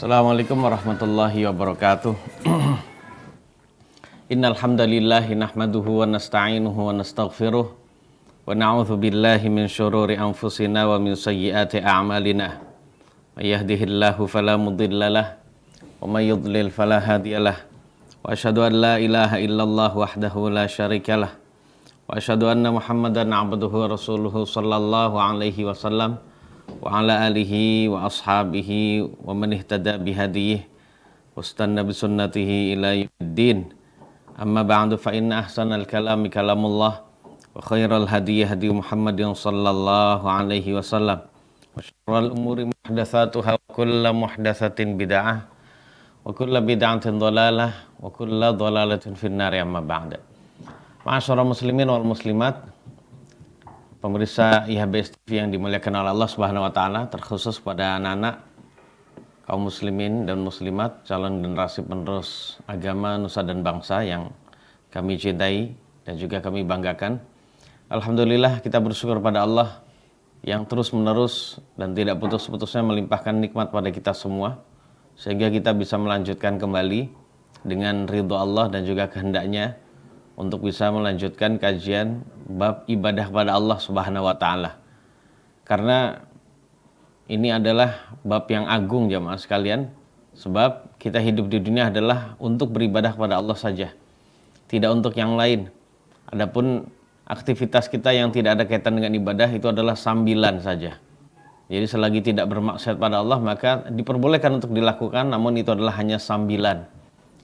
Assalamualaikum warahmatullahi wabarakatuh. Innal hamdalillahi nahmaduhu wa nasta'inuhu wa nastaghfiruh wa na'udzu billahi min syururi anfusina wa min sayyiati a'malina. May yahdihillahu fala mudhillalah wa may yudlil fala hadiyalah. Wa asyhadu an la ilaha illallah wahdahu la syarikalah. Wa asyhadu anna Muhammadan 'abduhu wa rasuluhu sallallahu alaihi wasallam wa ala alihi wa ashabihi wa man ihtada bihadiyih wastanna bisunnatihi ila yaumiddin. Amma ba'du, fa inna ahsanal kalami kalamullah wa khairal hadiyi hadi Muhammadin sallallahu alaihi wasallam wa syarrul umuri muhdatsatuha wa kullu muhdatsatin bid'ah wa kullu bid'atin dhalalah wa kullu dhalalatin finnar. Amma ba'du. Ma'asyiral muslimin wal muslimat, pemirsa IHBS TV yang dimuliakan oleh Allah Subhanahu wa taala, terkhusus pada anak-anak kaum muslimin dan muslimat, calon generasi penerus agama nusa dan bangsa yang kami cintai dan juga kami banggakan. Alhamdulillah, kita bersyukur pada Allah yang terus-menerus dan tidak putus-putusnya melimpahkan nikmat pada kita semua, sehingga kita bisa melanjutkan kembali dengan ridho Allah dan juga kehendaknya untuk bisa melanjutkan kajian bab ibadah kepada Allah Subhanahu wa taala. Karena ini adalah bab yang agung jamaah sekalian, sebab kita hidup di dunia adalah untuk beribadah kepada Allah saja, tidak untuk yang lain. Adapun aktivitas kita yang tidak ada kaitan dengan ibadah itu adalah sambilan saja. Jadi selagi tidak bermaksiat pada Allah maka diperbolehkan untuk dilakukan, namun itu adalah hanya sambilan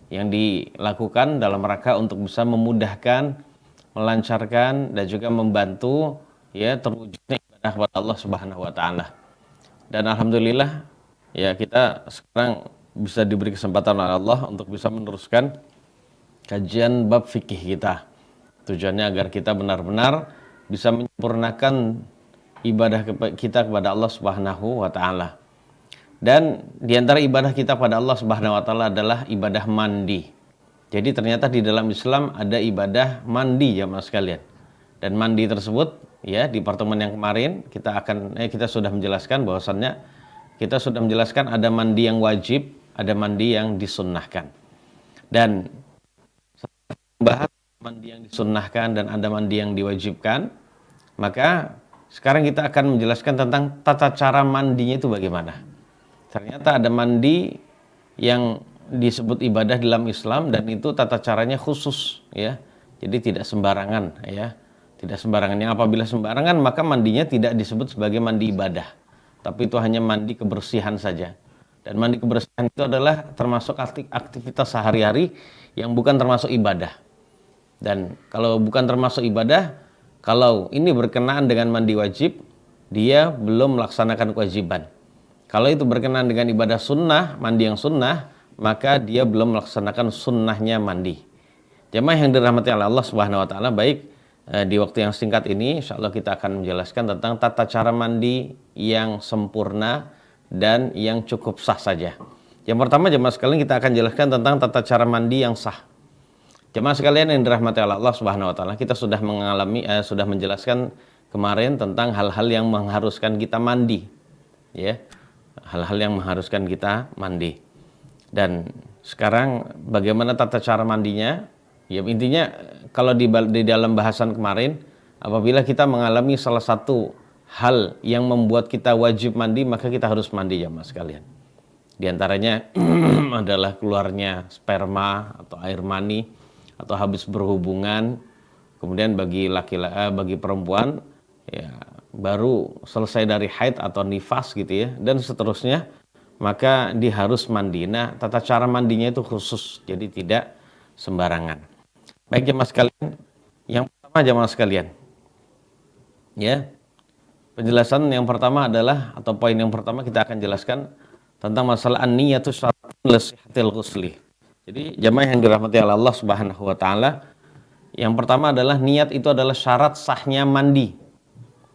yang dilakukan dalam rangka untuk bisa memudahkan, melancarkan dan juga membantu ya terwujudnya ibadah kepada Allah Subhanahu wa taala. Dan alhamdulillah ya kita sekarang bisa diberi kesempatan oleh Allah untuk bisa meneruskan kajian bab fikih kita. Tujuannya agar kita benar-benar bisa menyempurnakan ibadah kita kepada Allah Subhanahu wa taala. Dan di antara ibadah kita pada Allah Subhanahu wa taala adalah ibadah mandi. Jadi ternyata di dalam Islam ada ibadah mandi jamaah sekalian. Dan mandi tersebut ya di pertemuan yang kemarin kita sudah menjelaskan bahwasannya kita sudah menjelaskan ada mandi yang wajib, ada mandi yang disunnahkan. Dan setelah membahas mandi yang disunnahkan dan ada mandi yang diwajibkan, maka sekarang kita akan menjelaskan tentang tata cara mandinya itu bagaimana. Ternyata ada mandi yang disebut ibadah dalam Islam dan itu tata caranya khusus ya. Jadi tidak sembarangan ya. Tidak sembarangan. Yang apabila sembarangan maka mandinya tidak disebut sebagai mandi ibadah. Tapi itu hanya mandi kebersihan saja. Dan mandi kebersihan itu adalah termasuk aktivitas sehari-hari yang bukan termasuk ibadah. Dan kalau bukan termasuk ibadah, kalau ini berkenaan dengan mandi wajib, dia belum melaksanakan kewajiban. Kalau itu berkenaan dengan ibadah sunnah, mandi yang sunnah, maka dia belum melaksanakan sunnahnya mandi. Jamaah yang dirahmati oleh Allah Subhanahu wa taala, baik di waktu yang singkat ini insyaallah kita akan menjelaskan tentang tata cara mandi yang sempurna dan yang cukup sah saja. Yang pertama jamaah sekalian, kita akan jelaskan tentang tata cara mandi yang sah. Jamaah sekalian yang dirahmati oleh Allah Subhanahu wa taala, kita sudah sudah menjelaskan kemarin tentang hal-hal yang mengharuskan kita mandi. Ya. Hal-hal yang mengharuskan kita mandi. Dan sekarang bagaimana tata cara mandinya? Ya intinya kalau di dalam bahasan kemarin, apabila kita mengalami salah satu hal yang membuat kita wajib mandi, maka kita harus mandi jamaah sekalian. Di antaranya adalah keluarnya sperma atau air mani atau habis berhubungan. Kemudian bagi perempuan ya baru selesai dari haid atau nifas gitu ya, dan seterusnya, maka dia harus mandi. Nah, tata cara mandinya itu khusus, jadi tidak sembarangan. Baik jemaah sekalian, yang pertama jemaah sekalian, ya penjelasan yang pertama adalah atau poin yang pertama kita akan jelaskan tentang masalah an-niyatu syaratun li sihhatil ghusli. Jadi jemaah yang dirahmati Allah Subhanahu wa taala, yang pertama adalah niat itu adalah syarat sahnya mandi.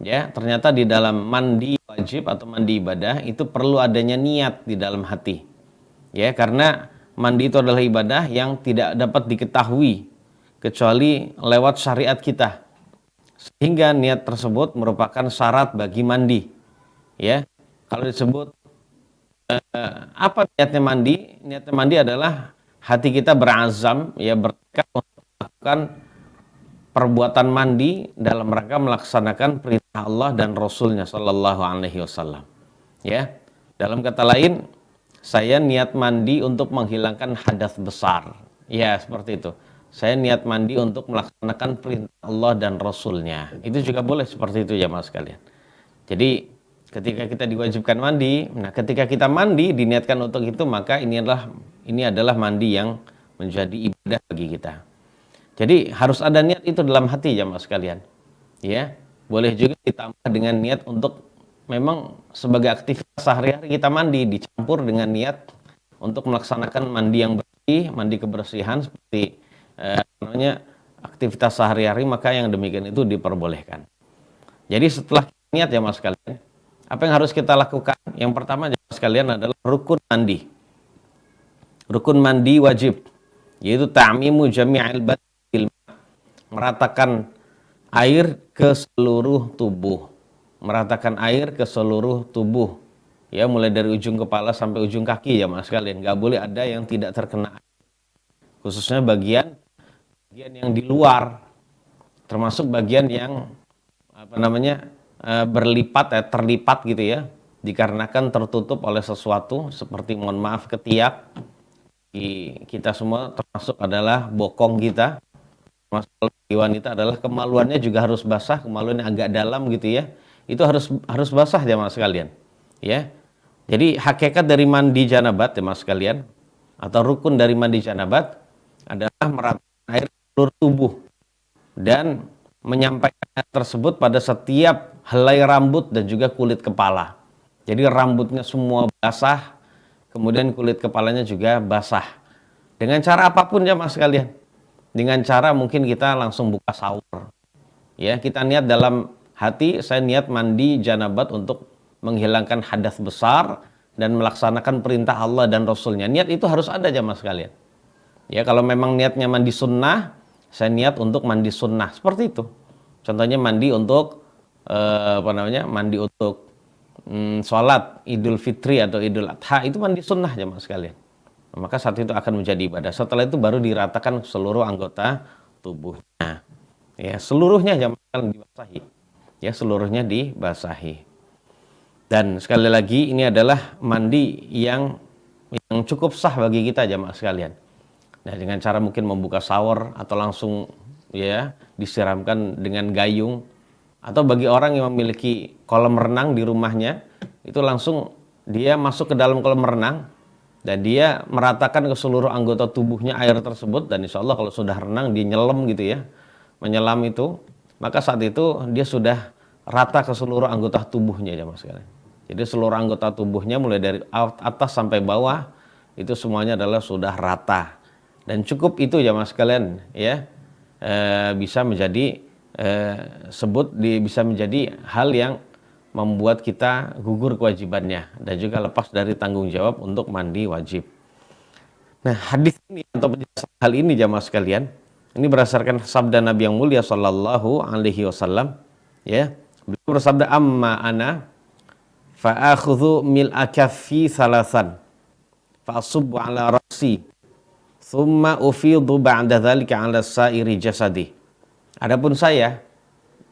Ya, ternyata di dalam mandi wajib atau mandi ibadah itu perlu adanya niat di dalam hati. Ya, karena mandi itu adalah ibadah yang tidak dapat diketahui kecuali lewat syariat kita. Sehingga niat tersebut merupakan syarat bagi mandi. Ya, kalau disebut Apa niatnya mandi? Niatnya mandi adalah hati kita berazam, ya, bertekad untuk melakukan perbuatan mandi dalam rangka melaksanakan perintah Allah dan Rasulnya Shallallahu Alaihi Wasallam. Ya, dalam kata lain, saya niat mandi untuk menghilangkan hadas besar. Ya, seperti itu. Saya niat mandi untuk melaksanakan perintah Allah dan Rasulnya. Itu juga boleh seperti itu ya mas sekalian. Jadi ketika kita diwajibkan mandi, nah ketika kita mandi diniatkan untuk itu, maka ini adalah mandi yang menjadi ibadah bagi kita. Jadi harus ada niat itu dalam hati ya mas sekalian. Ya, boleh juga ditambah dengan niat untuk memang sebagai aktivitas sehari-hari kita mandi, dicampur dengan niat untuk melaksanakan mandi yang bersih, mandi kebersihan seperti namanya aktivitas sehari-hari, maka yang demikian itu diperbolehkan. Jadi setelah niat ya mas sekalian, apa yang harus kita lakukan? Yang pertama ya mas sekalian adalah rukun mandi. Rukun mandi wajib, yaitu ta'mimu jami'il badan, meratakan air ke seluruh tubuh. Meratakan air ke seluruh tubuh. Ya, mulai dari ujung kepala sampai ujung kaki ya mas sekalian. Gak boleh ada yang tidak terkena air. Khususnya bagian yang di luar, termasuk bagian yang berlipat, terlipat gitu ya, dikarenakan tertutup oleh sesuatu seperti, mohon maaf, ketiak. Kita semua termasuk adalah bokong kita, termasuk bagi wanita adalah kemaluannya juga harus basah, kemaluan yang agak dalam gitu ya, itu harus basah ya mas sekalian ya. Jadi hakikat dari mandi janabat ya mas sekalian, atau rukun dari mandi janabat adalah meratakan air seluruh tubuh dan menyampaikan hal tersebut pada setiap helai rambut dan juga kulit kepala. Jadi rambutnya semua basah, kemudian kulit kepalanya juga basah. Dengan cara apapun ya mas sekalian. Dengan cara mungkin kita langsung buka shower. Ya, kita niat dalam hati, saya niat mandi janabat untuk menghilangkan hadas besar dan melaksanakan perintah Allah dan Rasulnya. Niat itu harus ada ya mas sekalian. Ya, kalau memang niatnya mandi sunnah, saya niat untuk mandi sunnah, seperti itu. Contohnya mandi untuk mandi untuk sholat Idul Fitri atau Idul Adha, itu mandi sunnah ya mas sekalian. Maka saat itu akan menjadi ibadah. Setelah itu baru diratakan seluruh anggota tubuhnya. Ya, seluruhnya ya mas sekalian dibasahi. Ya, seluruhnya dibasahi. Dan sekali lagi ini adalah mandi yang cukup sah bagi kita jamaah sekalian. Nah, dengan cara mungkin membuka shower atau langsung ya disiramkan dengan gayung, atau bagi orang yang memiliki kolam renang di rumahnya, itu langsung dia masuk ke dalam kolam renang dan dia meratakan ke seluruh anggota tubuhnya air tersebut, dan insya Allah kalau sudah renang dia nyelam gitu ya, menyelam itu, maka saat itu dia sudah rata ke seluruh anggota tubuhnya jamaah sekalian. Jadi seluruh anggota tubuhnya mulai dari atas sampai bawah itu semuanya adalah sudah rata. Dan cukup itu ya mas sekalian ya, bisa menjadi bisa menjadi hal yang membuat kita gugur kewajibannya dan juga lepas dari tanggung jawab untuk mandi wajib. Nah, hadis ini atau penjelasan hal ini jamaah sekalian, ini berdasarkan sabda Nabi yang mulia sallallahu alaihi wasallam ya. Beliau bersabda, amma ana fa akhudhu mil'a kaffi salasan fa asubbu ala ra'si thumma ufidhu ba'da dzalika 'ala sa'iri jasadi. Adapun saya,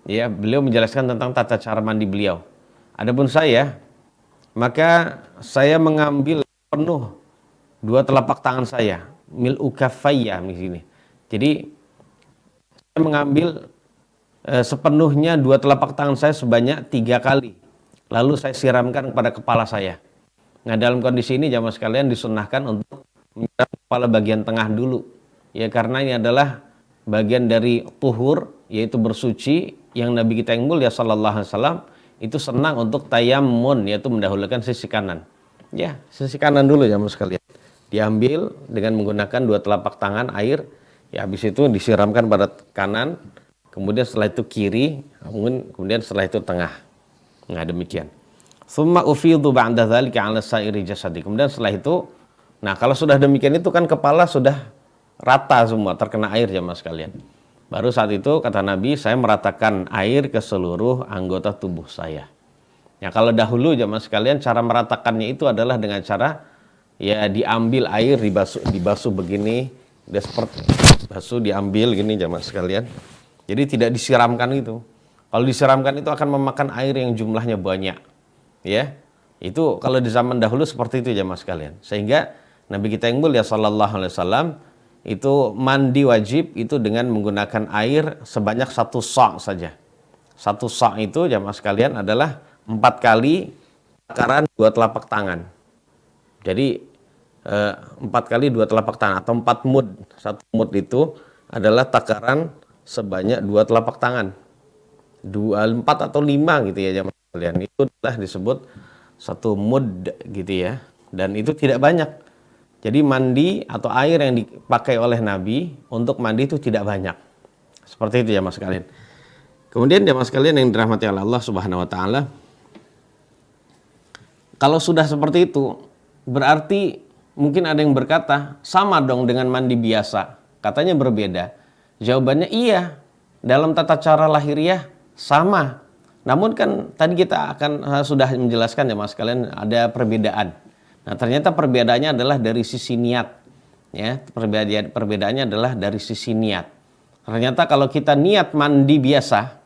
ya, beliau menjelaskan tentang tata cara mandi beliau. Adapun saya, maka saya mengambil penuh dua telapak tangan saya, mil'u kaffayya di sini. Jadi saya mengambil sepenuhnya dua telapak tangan saya sebanyak 3 kali. Lalu saya siramkan kepada kepala saya. Nah, dalam kondisi ini jamaah sekalian disunnahkan untuk menyiram kepala bagian tengah dulu. Ya, karena ini adalah bagian dari tuhur, yaitu bersuci, yang Nabi kita yang mulia sallallahu alaihi wasallam itu senang untuk tayammun, yaitu mendahulukan sisi kanan. Ya, sisi kanan dulu jamaah sekalian. Diambil dengan menggunakan dua telapak tangan air, ya habis itu disiramkan pada kanan, kemudian setelah itu kiri, kemudian setelah itu tengah. Nah, demikian. Summa ufidhu ba'da dzalika 'ala sa'iri jasadi. Kemudian setelah itu, nah kalau sudah demikian itu kan kepala sudah rata semua, terkena air jamaah sekalian. Baru saat itu kata Nabi, saya meratakan air ke seluruh anggota tubuh saya. Ya kalau dahulu jamaah sekalian cara meratakannya itu adalah dengan cara ya diambil air dibasuh begini, udah seperti basuh diambil gini jamaah sekalian. Jadi tidak disiramkan itu. Kalau disiramkan itu akan memakan air yang jumlahnya banyak. Ya. Itu kalau di zaman dahulu seperti itu jamaah sekalian. Sehingga Nabi kita yang mulia sallallahu alaihi wasallam itu mandi wajib itu dengan menggunakan air sebanyak 1 sa' saja. 1 sa' itu jamaah sekalian adalah 4 kali takaran 2 telapak tangan. Jadi 4 kali 2 telapak tangan atau 4 mud. 1 mud itu adalah takaran sebanyak 2 telapak tangan. 4 atau 5 gitu ya jamaah sekalian. Itu adalah disebut 1 mud gitu ya. Dan itu tidak banyak. Jadi mandi atau air yang dipakai oleh Nabi untuk mandi itu tidak banyak. Seperti itu jamaah sekalian. Kemudian jamaah sekalian yang dirahmati oleh Allah Subhanahu wa taala, kalau sudah seperti itu, berarti mungkin ada yang berkata, sama dong dengan mandi biasa. Katanya berbeda. Jawabannya iya, dalam tata cara lahiriah sama. Namun kan tadi kita akan sudah menjelaskan ya mas kalian ada perbedaan. Nah ternyata perbedaannya adalah dari sisi niat. Ya, perbedaannya adalah dari sisi niat. Ternyata kalau kita niat mandi biasa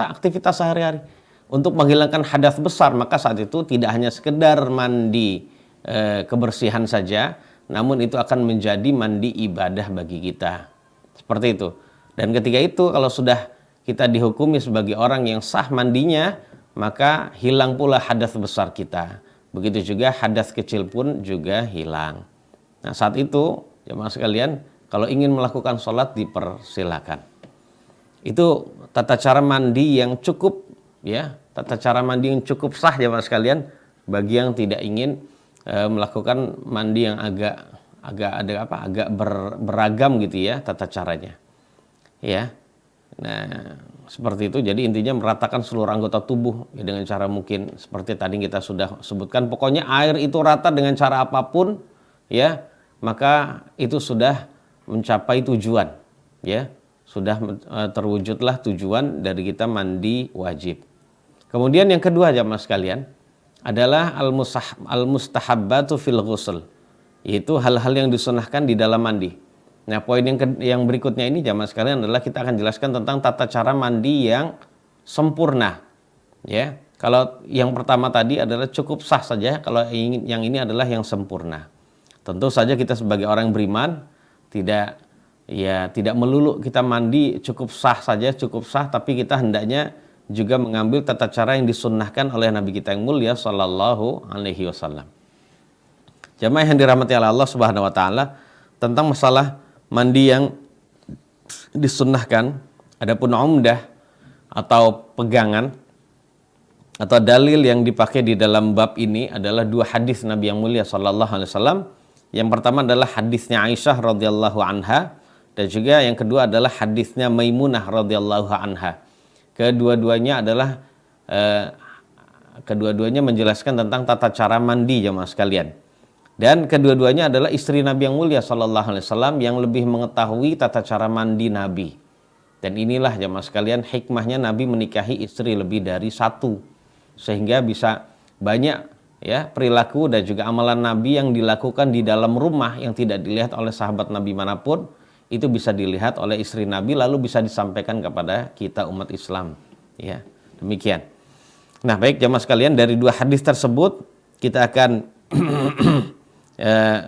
aktivitas sehari-hari untuk menghilangkan hadas besar, maka saat itu tidak hanya sekedar mandi kebersihan saja, namun itu akan menjadi mandi ibadah bagi kita. Seperti itu. Dan ketika itu kalau sudah kita dihukumi sebagai orang yang sah mandinya, maka hilang pula hadas besar kita. Begitu juga hadas kecil pun juga hilang. Nah saat itu jemaah sekalian, kalau ingin melakukan sholat dipersilakan. Itu tata cara mandi yang cukup ya, tata cara mandi yang cukup sah jemaah sekalian bagi yang tidak ingin melakukan mandi yang agak beragam gitu ya tata caranya. Ya. Nah, seperti itu. Jadi intinya meratakan seluruh anggota tubuh ya, dengan cara mungkin seperti tadi kita sudah sebutkan. Pokoknya air itu rata dengan cara apapun ya, maka itu sudah mencapai tujuan ya. Sudah terwujudlah tujuan dari kita mandi wajib. Kemudian yang kedua jamaah sekalian adalah al-mustahabbatu fil ghusl, yaitu hal-hal yang disunahkan di dalam mandi. Nah poin yang berikutnya ini jamaah sekalian adalah kita akan jelaskan tentang tata cara mandi yang sempurna. Ya, kalau yang pertama tadi adalah cukup sah saja, kalau yang ini adalah yang sempurna. Tentu saja kita sebagai orang beriman tidak melulu kita mandi cukup sah saja, cukup sah, tapi kita hendaknya juga mengambil tata cara yang disunnahkan oleh Nabi kita yang mulia sallallahu alaihi wasallam. Jamaah yang dirahmati Allah Subhanahu wa taala, tentang masalah mandi yang disunnahkan, adapun umdah atau pegangan atau dalil yang dipakai di dalam bab ini adalah 2 hadis Nabi yang mulia sallallahu alaihi wasallam. Yang pertama adalah hadisnya Aisyah radhiyallahu anha, dan juga yang kedua adalah hadisnya Maimunah radhiyallahu anha. Kedua-duanya menjelaskan tentang tata cara mandi jemaah sekalian. Dan kedua-duanya adalah istri Nabi yang mulia sallallahu alaihi wasallam yang lebih mengetahui tata cara mandi Nabi. Dan inilah jemaah sekalian hikmahnya Nabi menikahi istri lebih dari 1, sehingga bisa banyak ya perilaku dan juga amalan Nabi yang dilakukan di dalam rumah yang tidak dilihat oleh sahabat Nabi manapun, itu bisa dilihat oleh istri Nabi lalu bisa disampaikan kepada kita umat Islam. Ya, demikian. Nah, baik jemaah sekalian, dari 2 hadis tersebut kita akan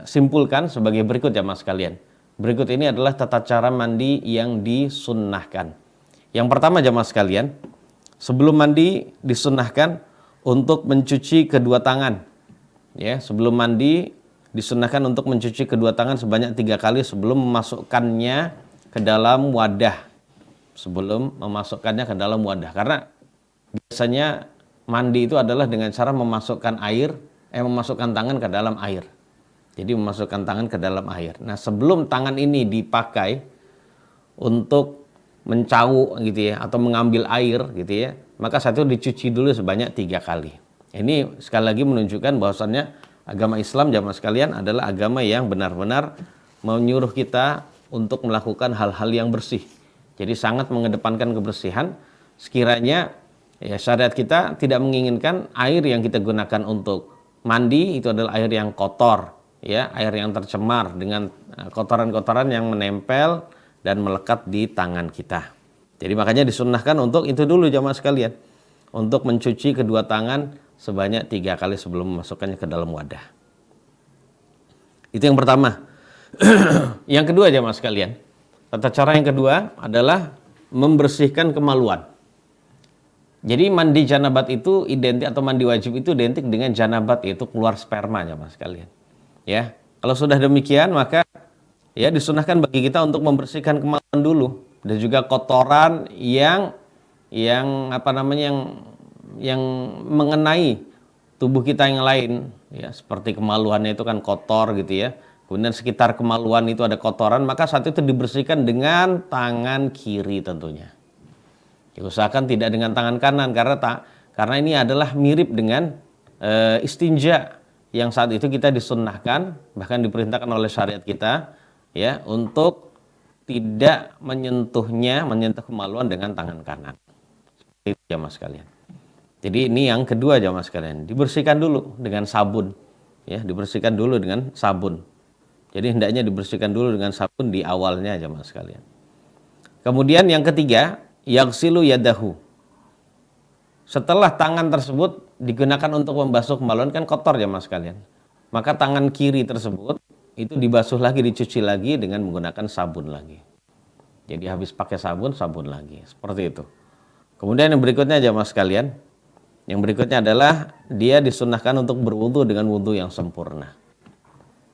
simpulkan sebagai berikut jemaah sekalian. Berikut ini adalah tata cara mandi yang disunnahkan. Yang pertama jemaah sekalian, sebelum mandi disunnahkan untuk mencuci kedua tangan. Ya, sebelum mandi disunnahkan untuk mencuci kedua tangan sebanyak 3 kali sebelum memasukkannya ke dalam wadah. Sebelum memasukkannya ke dalam wadah. Karena biasanya mandi itu adalah dengan cara memasukkan tangan ke dalam air. Jadi memasukkan tangan ke dalam air. Nah, sebelum tangan ini dipakai untuk mencau gitu ya, atau mengambil air gitu ya, maka satu dicuci dulu sebanyak 3 kali. Ini sekali lagi menunjukkan bahwasannya agama Islam jamaah sekalian adalah agama yang benar-benar menyuruh kita untuk melakukan hal-hal yang bersih. Jadi sangat mengedepankan kebersihan. Sekiranya Ya, syariat kita tidak menginginkan air yang kita gunakan untuk mandi itu adalah air yang kotor, ya, air yang tercemar dengan kotoran-kotoran yang menempel dan melekat di tangan kita. Jadi makanya disunnahkan untuk itu dulu jamaah sekalian, untuk mencuci kedua tangan sebanyak 3 kali sebelum memasukkannya ke dalam wadah. Itu yang pertama. Yang kedua jamaah sekalian, tata cara yang kedua adalah membersihkan kemaluan. Jadi mandi janabat itu identik, atau mandi wajib itu identik dengan janabat, yaitu keluar sperma jamaah sekalian. Ya, kalau sudah demikian maka ya disunahkan bagi kita untuk membersihkan kemaluan dulu dan juga kotoran yang yang mengenai tubuh kita yang lain, ya, seperti kemaluannya itu kan kotor gitu ya. Kemudian sekitar kemaluan itu ada kotoran, maka saat itu dibersihkan dengan tangan kiri tentunya. Diusahakan tidak dengan tangan kanan karena ini adalah mirip dengan istinja yang saat itu kita disunnahkan, bahkan diperintahkan oleh syariat kita, ya, untuk tidak menyentuh kemaluan dengan tangan kanan. Itu jamaah sekalian. Jadi ini yang kedua jamaah sekalian, dibersihkan dulu dengan sabun, ya, dibersihkan dulu dengan sabun. Jadi hendaknya dibersihkan dulu dengan sabun di awalnya jamaah sekalian. Kemudian yang ketiga, yaghsilu yadahu. Setelah tangan tersebut digunakan untuk membasuh kemaluan, kan kotor jamaah sekalian, maka tangan kiri tersebut itu dibasuh lagi, dicuci lagi dengan menggunakan sabun lagi. Jadi habis pakai sabun lagi, seperti itu. Kemudian yang berikutnya jamaah sekalian, yang berikutnya adalah dia disunnahkan untuk berwudu dengan wudu yang sempurna.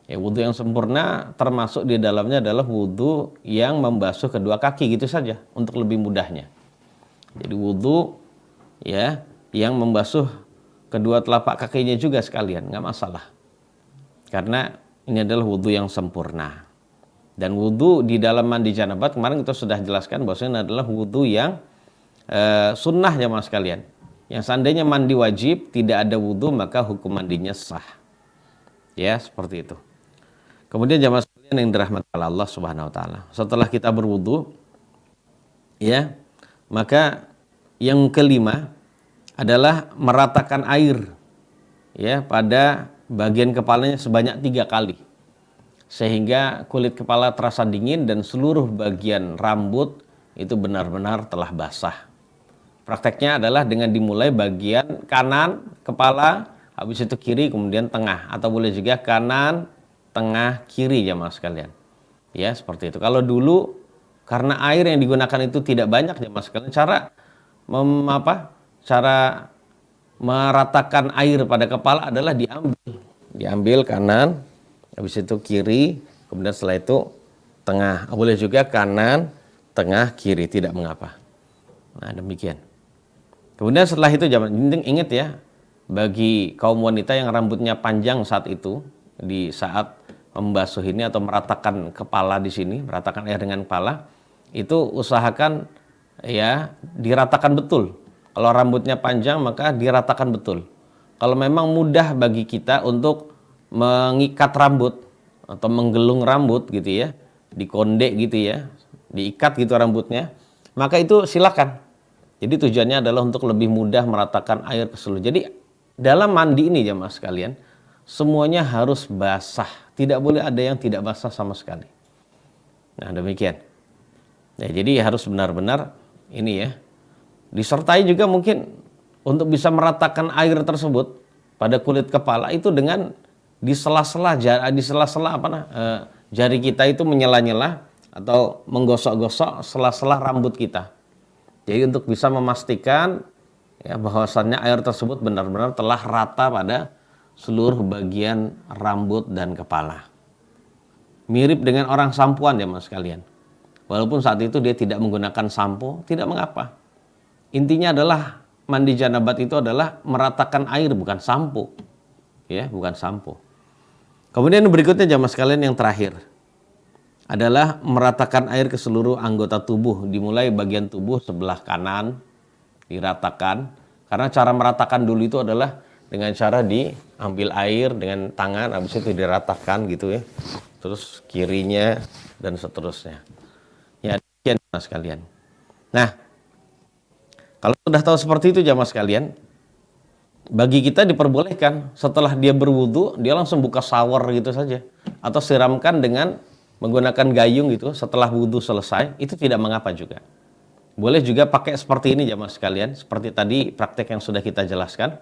Ya, wudu yang sempurna termasuk di dalamnya adalah wudu yang membasuh kedua kaki gitu saja untuk lebih mudahnya. Jadi wudu, ya, yang membasuh kedua telapak kakinya juga sekalian, nggak masalah. Karena ini adalah wudu yang sempurna. Dan wudu di dalam mandi janabat kemarin kita sudah jelaskan bahwasanya adalah wudu yang sunnah jamaah sekalian. Yang seandainya mandi wajib tidak ada wudu maka hukum mandinya sah. Ya, seperti itu. Kemudian jamaah sekalian yang dirahmati Allah Subhanahu wa taala, setelah kita berwudu, ya, maka yang kelima adalah meratakan air, ya, pada bagian kepalanya sebanyak 3 kali. Sehingga kulit kepala terasa dingin dan seluruh bagian rambut itu benar-benar telah basah. Prakteknya adalah dengan dimulai bagian kanan kepala, habis itu kiri, kemudian tengah, atau boleh juga kanan, tengah, kiri jamaah sekalian. Ya, seperti itu. Kalau dulu karena air yang digunakan itu tidak banyak jamaah sekalian, cara meratakan air pada kepala adalah diambil kanan, habis itu kiri, kemudian setelah itu tengah. Boleh juga kanan, tengah, kiri, tidak mengapa. Nah, demikian. Kemudian setelah itu ingat ya, bagi kaum wanita yang rambutnya panjang saat itu, di saat membasuh ini atau meratakan kepala di sini, meratakan air dengan kepala, itu usahakan ya diratakan betul. Kalau rambutnya panjang maka diratakan betul. Kalau memang mudah bagi kita untuk mengikat rambut atau menggelung rambut gitu ya, dikonde gitu ya, diikat gitu rambutnya, maka itu silakan. Jadi tujuannya adalah untuk lebih mudah meratakan air ke seluruh. Jadi dalam mandi ini jamaah sekalian, semuanya harus basah. Tidak boleh ada yang tidak basah sama sekali. Nah, demikian. Ya, jadi harus benar-benar ini ya. Disertai juga mungkin untuk bisa meratakan air tersebut pada kulit kepala itu dengan di sela-sela jari kita itu menyela-nyela atau menggosok-gosok sela-sela rambut kita. Jadi untuk bisa memastikan ya bahwasannya air tersebut benar-benar telah rata pada seluruh bagian rambut dan kepala. Mirip dengan orang sampoan ya mas sekalian. Walaupun saat itu dia tidak menggunakan sampo, tidak mengapa. Intinya adalah mandi janabat itu adalah meratakan air, bukan sampo. Ya, bukan sampo. Kemudian berikutnya jamaah sekalian yang terakhir adalah meratakan air ke seluruh anggota tubuh, dimulai bagian tubuh sebelah kanan diratakan. Karena cara meratakan dulu itu adalah dengan cara diambil air dengan tangan, habis itu diratakan gitu ya. Terus kirinya dan seterusnya. Ya, demikian mas sekalian. Nah, Kalau sudah tahu seperti itu jamaah sekalian, bagi kita diperbolehkan setelah dia berwudu, dia langsung buka shower gitu saja. Atau siramkan dengan menggunakan gayung gitu setelah wudu selesai, itu tidak mengapa juga. Boleh juga pakai seperti ini jamaah sekalian, seperti tadi praktek yang sudah kita jelaskan.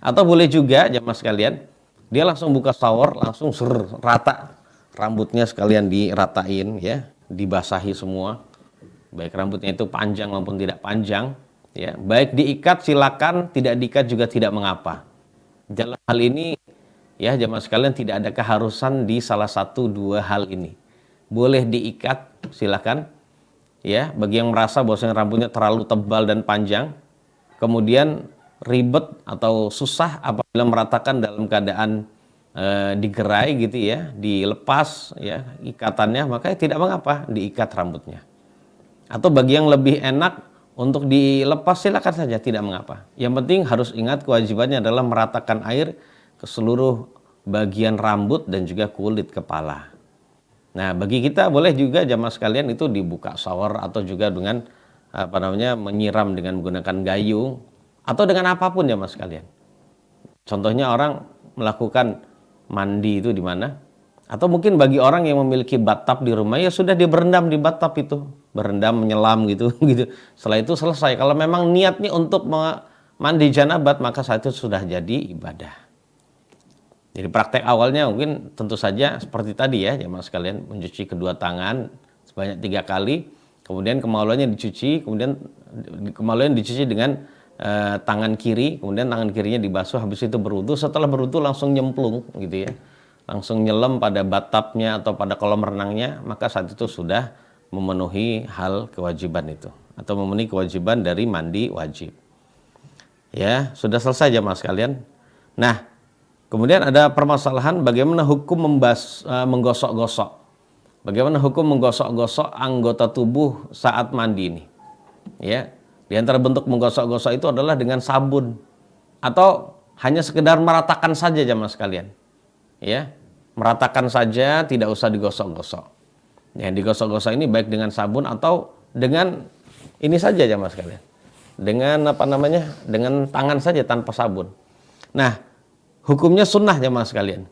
Atau boleh juga jamaah sekalian, dia langsung buka shower, langsung rata. Rambutnya sekalian diratain ya, dibasahi semua. Baik rambutnya itu panjang maupun tidak panjang. Ya, baik diikat silakan, tidak diikat juga tidak mengapa. Dalam hal ini ya jamaah sekalian tidak ada keharusan di salah satu dua hal ini. Boleh diikat silakan. Ya, bagi yang merasa bahwasanya rambutnya terlalu tebal dan panjang, kemudian ribet atau susah apabila meratakan dalam keadaan digerai gitu ya, dilepas ya ikatannya, maka tidak mengapa diikat rambutnya. Atau bagi yang lebih enak untuk dilepas silakan saja, tidak mengapa. Yang penting harus ingat kewajibannya adalah meratakan air ke seluruh bagian rambut dan juga kulit kepala. Nah, bagi kita boleh juga jamaah sekalian itu dibuka shower atau juga dengan menyiram dengan menggunakan gayung atau dengan apapun jamaah sekalian. Contohnya orang melakukan mandi itu di mana? Atau mungkin bagi orang yang memiliki bathtub di rumah, ya sudah dia berendam di bathtub itu, berendam menyelam gitu gitu. Setelah itu selesai. Kalau memang niatnya untuk mandi janabat, maka saat itu sudah jadi ibadah. Jadi praktek awalnya mungkin tentu saja seperti tadi ya jemaah sekalian, mencuci kedua tangan sebanyak 3 kali, kemudian kemaluannya dicuci, kemudian kemaluan dicuci dengan tangan kiri, kemudian tangan kirinya dibasuh, habis itu berwudu, setelah berwudu langsung nyemplung gitu ya, langsung nyelam pada bathtubnya atau pada kolam renangnya, maka saat itu sudah memenuhi hal kewajiban itu atau memenuhi kewajiban dari mandi wajib. Ya, sudah selesai jemaah sekalian. Nah, kemudian ada permasalahan bagaimana hukum menggosok-gosok. Bagaimana hukum menggosok-gosok anggota tubuh saat mandi ini. Ya, di antara bentuk menggosok-gosok itu adalah dengan sabun atau hanya sekedar meratakan saja jamaah sekalian. Ya, meratakan saja, tidak usah digosok-gosok. Yang digosok-gosok ini baik dengan sabun atau dengan ini saja jamaah sekalian. Dengan dengan tangan saja tanpa sabun. Nah, hukumnya sunnah jamaah sekalian.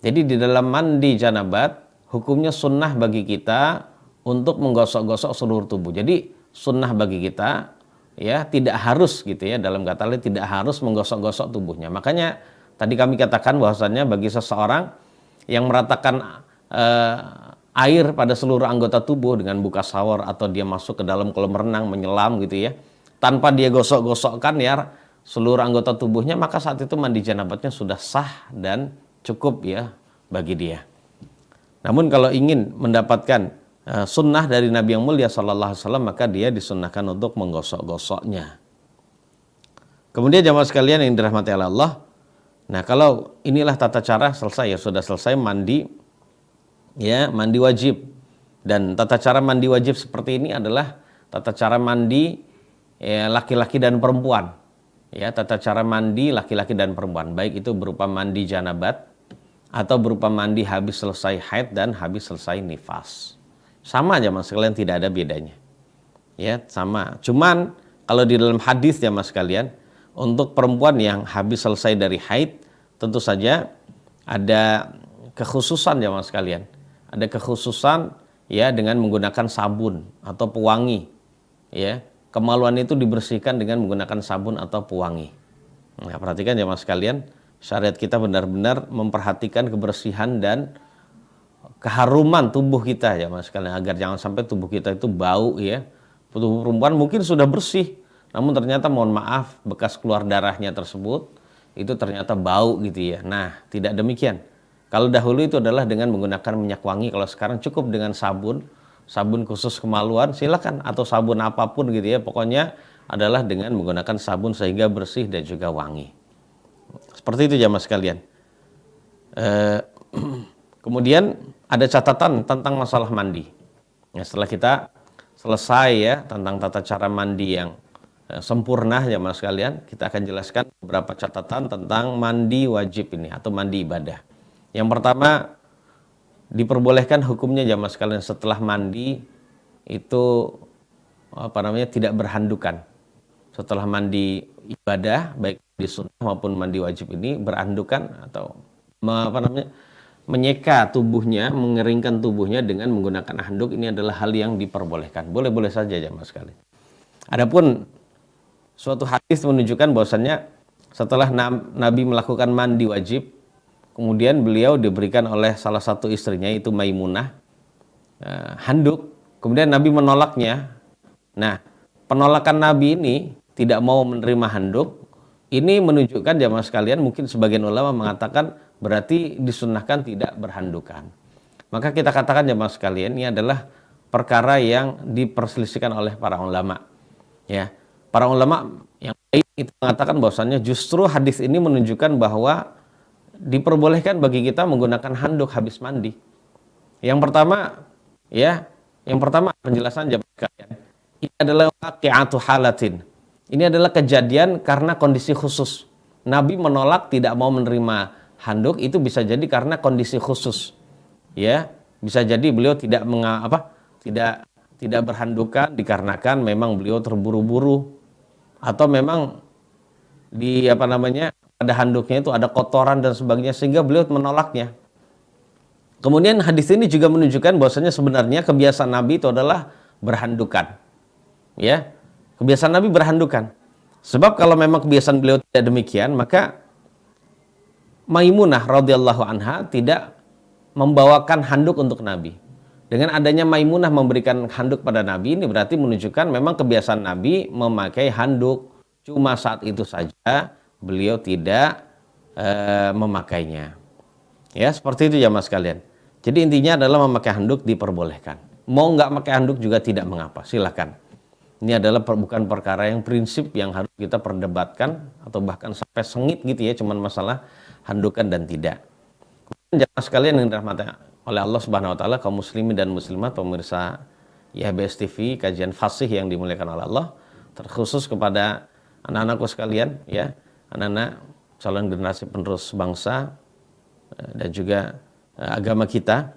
Jadi di dalam mandi janabat, hukumnya sunnah bagi kita untuk menggosok-gosok seluruh tubuh. Jadi sunnah bagi kita ya, tidak harus gitu ya, dalam kata lain tidak harus menggosok-gosok tubuhnya. Makanya tadi kami katakan bahwasannya bagi seseorang yang meratakan air pada seluruh anggota tubuh dengan buka shower atau dia masuk ke dalam kolam renang menyelam gitu ya, tanpa dia gosok-gosokkan ya seluruh anggota tubuhnya, maka saat itu mandi janabatnya sudah sah dan cukup ya bagi dia. Namun kalau ingin mendapatkan sunnah dari Nabi yang mulia sallallahu alaihi wasallam, maka dia disunnahkan untuk menggosok-gosoknya. Kemudian jamaah sekalian yang dirahmati Allah, nah kalau inilah tata cara selesai ya, sudah selesai mandi ya, mandi wajib. Dan tata cara mandi wajib seperti ini adalah tata cara mandi laki-laki dan perempuan. Ya, tata cara mandi laki-laki dan perempuan, baik itu berupa mandi janabat atau berupa mandi habis selesai haid dan habis selesai nifas. Sama aja mas sekalian, tidak ada bedanya. Ya, sama. Cuman kalau di dalam hadis ya mas sekalian, untuk perempuan yang habis selesai dari haid, tentu saja ada kekhususan ya mas sekalian. Ada kekhususan ya dengan menggunakan sabun atau pewangi. Ya, kemaluan itu dibersihkan dengan menggunakan sabun atau pewangi. Nah, perhatikan ya mas sekalian, syariat kita benar-benar memperhatikan kebersihan dan keharuman tubuh kita ya mas sekalian, agar jangan sampai tubuh kita itu bau ya. Tubuh perempuan mungkin sudah bersih, namun ternyata mohon maaf bekas keluar darahnya tersebut itu ternyata bau gitu ya. Nah, tidak demikian. Kalau dahulu itu adalah dengan menggunakan minyak wangi, kalau sekarang cukup dengan sabun khusus kemaluan silakan, atau sabun apapun gitu ya. Pokoknya adalah dengan menggunakan sabun sehingga bersih dan juga wangi. Seperti itu jamaah sekalian. Kemudian ada catatan tentang masalah mandi. Ya, setelah kita selesai ya tentang tata cara mandi yang sempurna jamaah sekalian, kita akan jelaskan beberapa catatan tentang mandi wajib ini atau mandi ibadah. Yang pertama, diperbolehkan hukumnya jamaah sekalian setelah mandi itu tidak berhandukan. setelah mandi ibadah, baik di sunnah maupun mandi wajib ini berandukan atau menyeka tubuhnya, mengeringkan tubuhnya dengan menggunakan handuk, ini adalah hal yang diperbolehkan. Boleh-boleh saja jamaah sekalian. Adapun suatu hadis menunjukkan bahwasannya setelah Nabi melakukan mandi wajib, kemudian beliau diberikan oleh salah satu istrinya, itu Maimunah, handuk, kemudian Nabi menolaknya. Nah, penolakan Nabi ini tidak mau menerima handuk, ini menunjukkan jamaah sekalian, mungkin sebagian ulama mengatakan berarti disunnahkan tidak berhandukan. Maka kita katakan jamaah sekalian, ini adalah perkara yang diperselisihkan oleh para ulama. Ya, para ulama yang lain itu mengatakan bahwasannya justru hadis ini menunjukkan bahwa diperbolehkan bagi kita menggunakan handuk habis mandi. Yang pertama penjelasan jamaah sekalian, ini adalah waqi'atu halatin. Ini adalah kejadian karena kondisi khusus. Nabi menolak, tidak mau menerima handuk, itu bisa jadi karena kondisi khusus. Ya, bisa jadi beliau tidak berhandukan dikarenakan memang beliau terburu-buru, atau memang pada handuknya itu ada kotoran dan sebagainya sehingga beliau menolaknya. Kemudian hadis ini juga menunjukkan bahwasanya sebenarnya kebiasaan Nabi itu adalah berhandukan. Ya. Kebiasaan Nabi berhandukan. Sebab kalau memang kebiasaan beliau tidak demikian, maka Maimunah radhiyallahu anha tidak membawakan handuk untuk Nabi. Dengan adanya Maimunah memberikan handuk pada Nabi, ini berarti menunjukkan memang kebiasaan Nabi memakai handuk. Cuma saat itu saja beliau tidak memakainya. Ya, seperti itu jamaah sekalian. Jadi intinya adalah memakai handuk diperbolehkan. Mau nggak pakai handuk juga tidak mengapa, silakan. Ini adalah bukan perkara yang prinsip yang harus kita perdebatkan atau bahkan sampai sengit gitu ya, cuman masalah handukan dan tidak. Kemudian jamaah sekalian yang dirahmati oleh Allah Subhanahu wa taala, kaum muslimin dan muslimat pemirsa YHBS TV, kajian fasih yang dimuliakan oleh Allah, terkhusus kepada anak-anakku sekalian ya, anak-anak calon generasi penerus bangsa dan juga agama kita.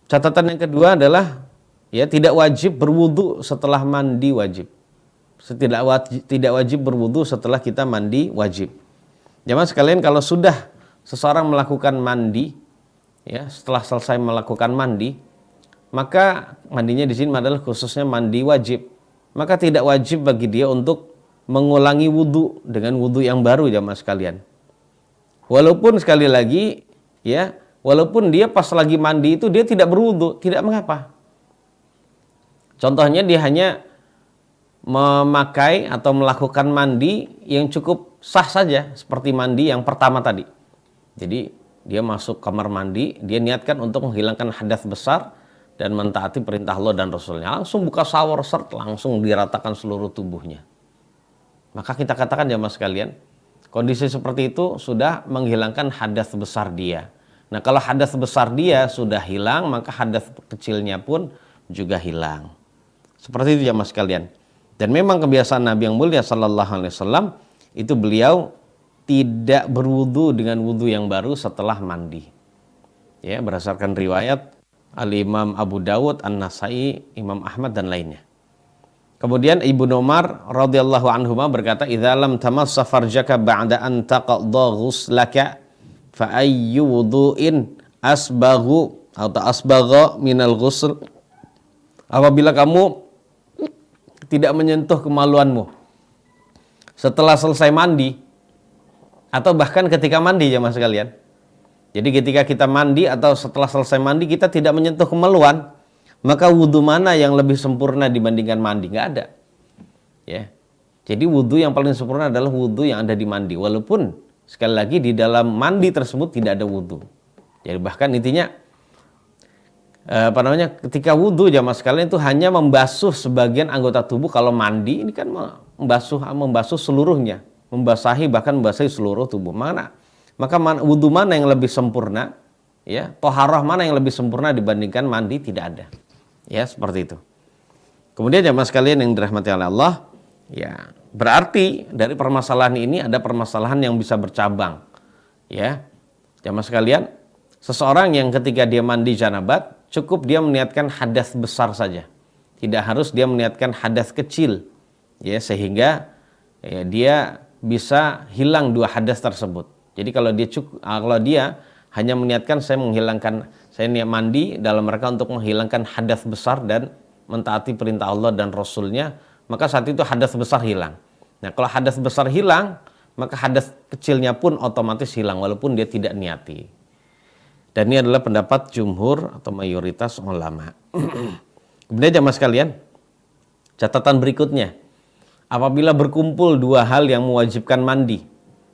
Catatan yang kedua adalah ya, tidak wajib berwudu setelah mandi wajib. Tidak wajib berwudu setelah kita mandi wajib. Jamaah sekalian, kalau sudah seseorang melakukan mandi, ya, setelah selesai melakukan mandi, maka mandinya di sini adalah khususnya mandi wajib. Maka tidak wajib bagi dia untuk mengulangi wudu dengan wudu yang baru jamaah sekalian. Walaupun sekali lagi, ya, walaupun dia pas lagi mandi itu dia tidak berwudu, tidak mengapa. Contohnya dia hanya memakai atau melakukan mandi yang cukup sah saja, seperti mandi yang pertama tadi. Jadi dia masuk kamar mandi, dia niatkan untuk menghilangkan hadas besar dan mentaati perintah Allah dan Rasulnya. Langsung buka shower, langsung diratakan seluruh tubuhnya. Maka kita katakan jamaah sekalian, kondisi seperti itu sudah menghilangkan hadas besar dia. Nah, kalau hadas besar dia sudah hilang, maka hadas kecilnya pun juga hilang. Seperti itu jamaah sekalian. Dan memang kebiasaan Nabi yang mulia sallallahu alaihi wasallam itu beliau tidak berwudu dengan wudu yang baru setelah mandi. Ya, berdasarkan riwayat Al-Imam Abu Dawud, An-Nasai, Imam Ahmad dan lainnya. Kemudian Ibnu Umar radhiyallahu anhuma berkata, "Idza lam tamassa farjaka ba'da an taqadda ghuslaka fa ayyu wudu'in asbaghu atau asbagha minal ghusl." Apabila kamu tidak menyentuh kemaluanmu setelah selesai mandi, atau bahkan ketika mandi jamaah sekalian. Jadi ketika kita mandi atau setelah selesai mandi kita tidak menyentuh kemaluan, maka wudhu mana yang lebih sempurna dibandingkan mandi? Nggak ada. Ya. Jadi wudhu yang paling sempurna adalah wudhu yang ada di mandi. Walaupun sekali lagi di dalam mandi tersebut tidak ada wudhu. Jadi bahkan intinya ketika wudhu jamaah sekalian itu hanya membasuh sebagian anggota tubuh. Kalau mandi ini kan membasuh seluruhnya, bahkan membasahi seluruh tubuh. Maka wudhu mana yang lebih sempurna, ya, toharah mana yang lebih sempurna dibandingkan mandi? Tidak ada. Ya, seperti itu. Kemudian jamaah sekalian yang dirahmati oleh Allah, ya, berarti dari permasalahan ini ada permasalahan yang bisa bercabang. Ya, jamaah sekalian, seseorang yang ketika dia mandi janabat cukup dia meniatkan hadas besar saja. Tidak harus dia meniatkan hadas kecil. ya, sehingga ya, dia bisa hilang dua hadas tersebut. Jadi kalau dia hanya meniatkan saya niat mandi dalam rangka untuk menghilangkan hadas besar dan mentaati perintah Allah dan Rasulnya, maka saat itu hadas besar hilang. Nah, kalau hadas besar hilang, maka hadas kecilnya pun otomatis hilang walaupun dia tidak niati. Dan ini adalah pendapat jumhur atau mayoritas ulama. Kemudian jamaah sekalian, catatan berikutnya, apabila berkumpul dua hal yang mewajibkan mandi,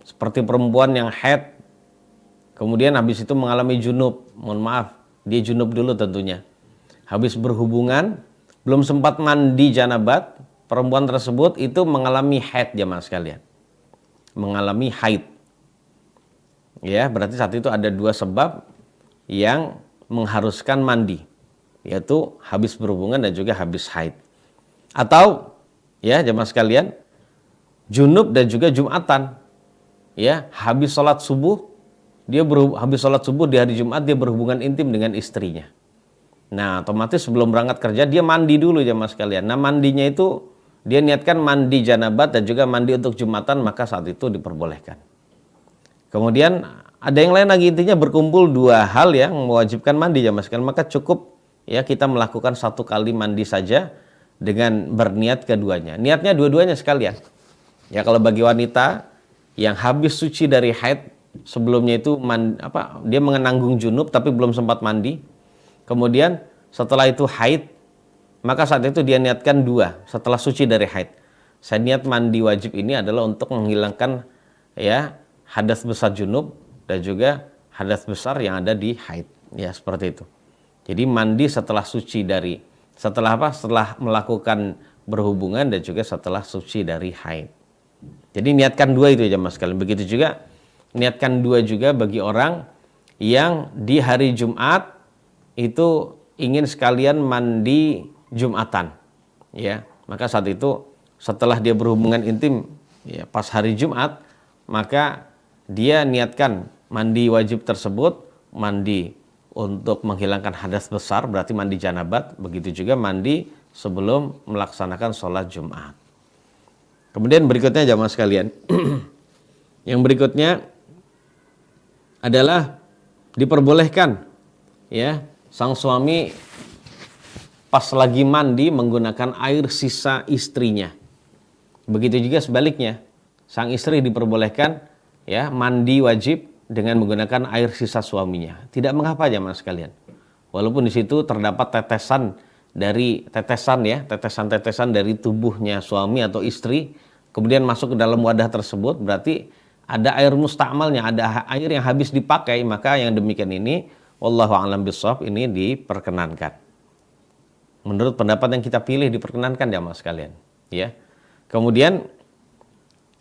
seperti perempuan yang haid, kemudian habis itu mengalami junub, mohon maaf, dia junub dulu tentunya. Habis berhubungan, belum sempat mandi janabat, perempuan tersebut itu mengalami haid jamaah sekalian. Mengalami haid. Ya, berarti saat itu ada dua sebab yang mengharuskan mandi, yaitu habis berhubungan dan juga habis haid. Atau ya jemaah sekalian, junub dan juga jumatan. Ya, habis sholat subuh di hari Jumat dia berhubungan intim dengan istrinya. Nah, otomatis sebelum berangkat kerja dia mandi dulu jemaah sekalian. Nah, mandinya itu dia niatkan mandi janabat dan juga mandi untuk jumatan, maka saat itu diperbolehkan. Kemudian ada yang lain lagi, intinya berkumpul dua hal yang mewajibkan mandi jamaah sekalian, maka cukup ya kita melakukan satu kali mandi saja dengan berniat keduanya. Niatnya dua-duanya sekalian. Ya, kalau bagi wanita yang habis suci dari haid, sebelumnya itu dia menanggung junub tapi belum sempat mandi. Kemudian setelah itu haid, maka saat itu dia niatkan dua setelah suci dari haid. Saya niat mandi wajib ini adalah untuk menghilangkan ya hadas besar junub dan juga hadas besar yang ada di haid, ya seperti itu. Jadi mandi setelah melakukan berhubungan dan juga setelah suci dari haid. Jadi niatkan dua itu jamaah sekalian. Begitu juga niatkan dua juga bagi orang yang di hari Jumat itu ingin sekalian mandi Jumatan, ya. Maka saat itu setelah dia berhubungan intim ya pas hari Jumat, maka dia niatkan mandi wajib tersebut, mandi untuk menghilangkan hadas besar, berarti mandi janabat, begitu juga mandi sebelum melaksanakan sholat Jumat. Kemudian berikutnya jamaah sekalian, yang berikutnya adalah diperbolehkan ya sang suami pas lagi mandi menggunakan air sisa istrinya. Begitu juga sebaliknya, sang istri diperbolehkan ya mandi wajib dengan menggunakan air sisa suaminya. Tidak mengapa jamaah sekalian. Walaupun di situ terdapat tetesan dari tubuhnya suami atau istri kemudian masuk ke dalam wadah tersebut, berarti ada air musta'malnya, ada air yang habis dipakai, maka yang demikian ini wallahu a'lam bishawab ini diperkenankan. Menurut pendapat yang kita pilih diperkenankan jamaah sekalian, ya. Kemudian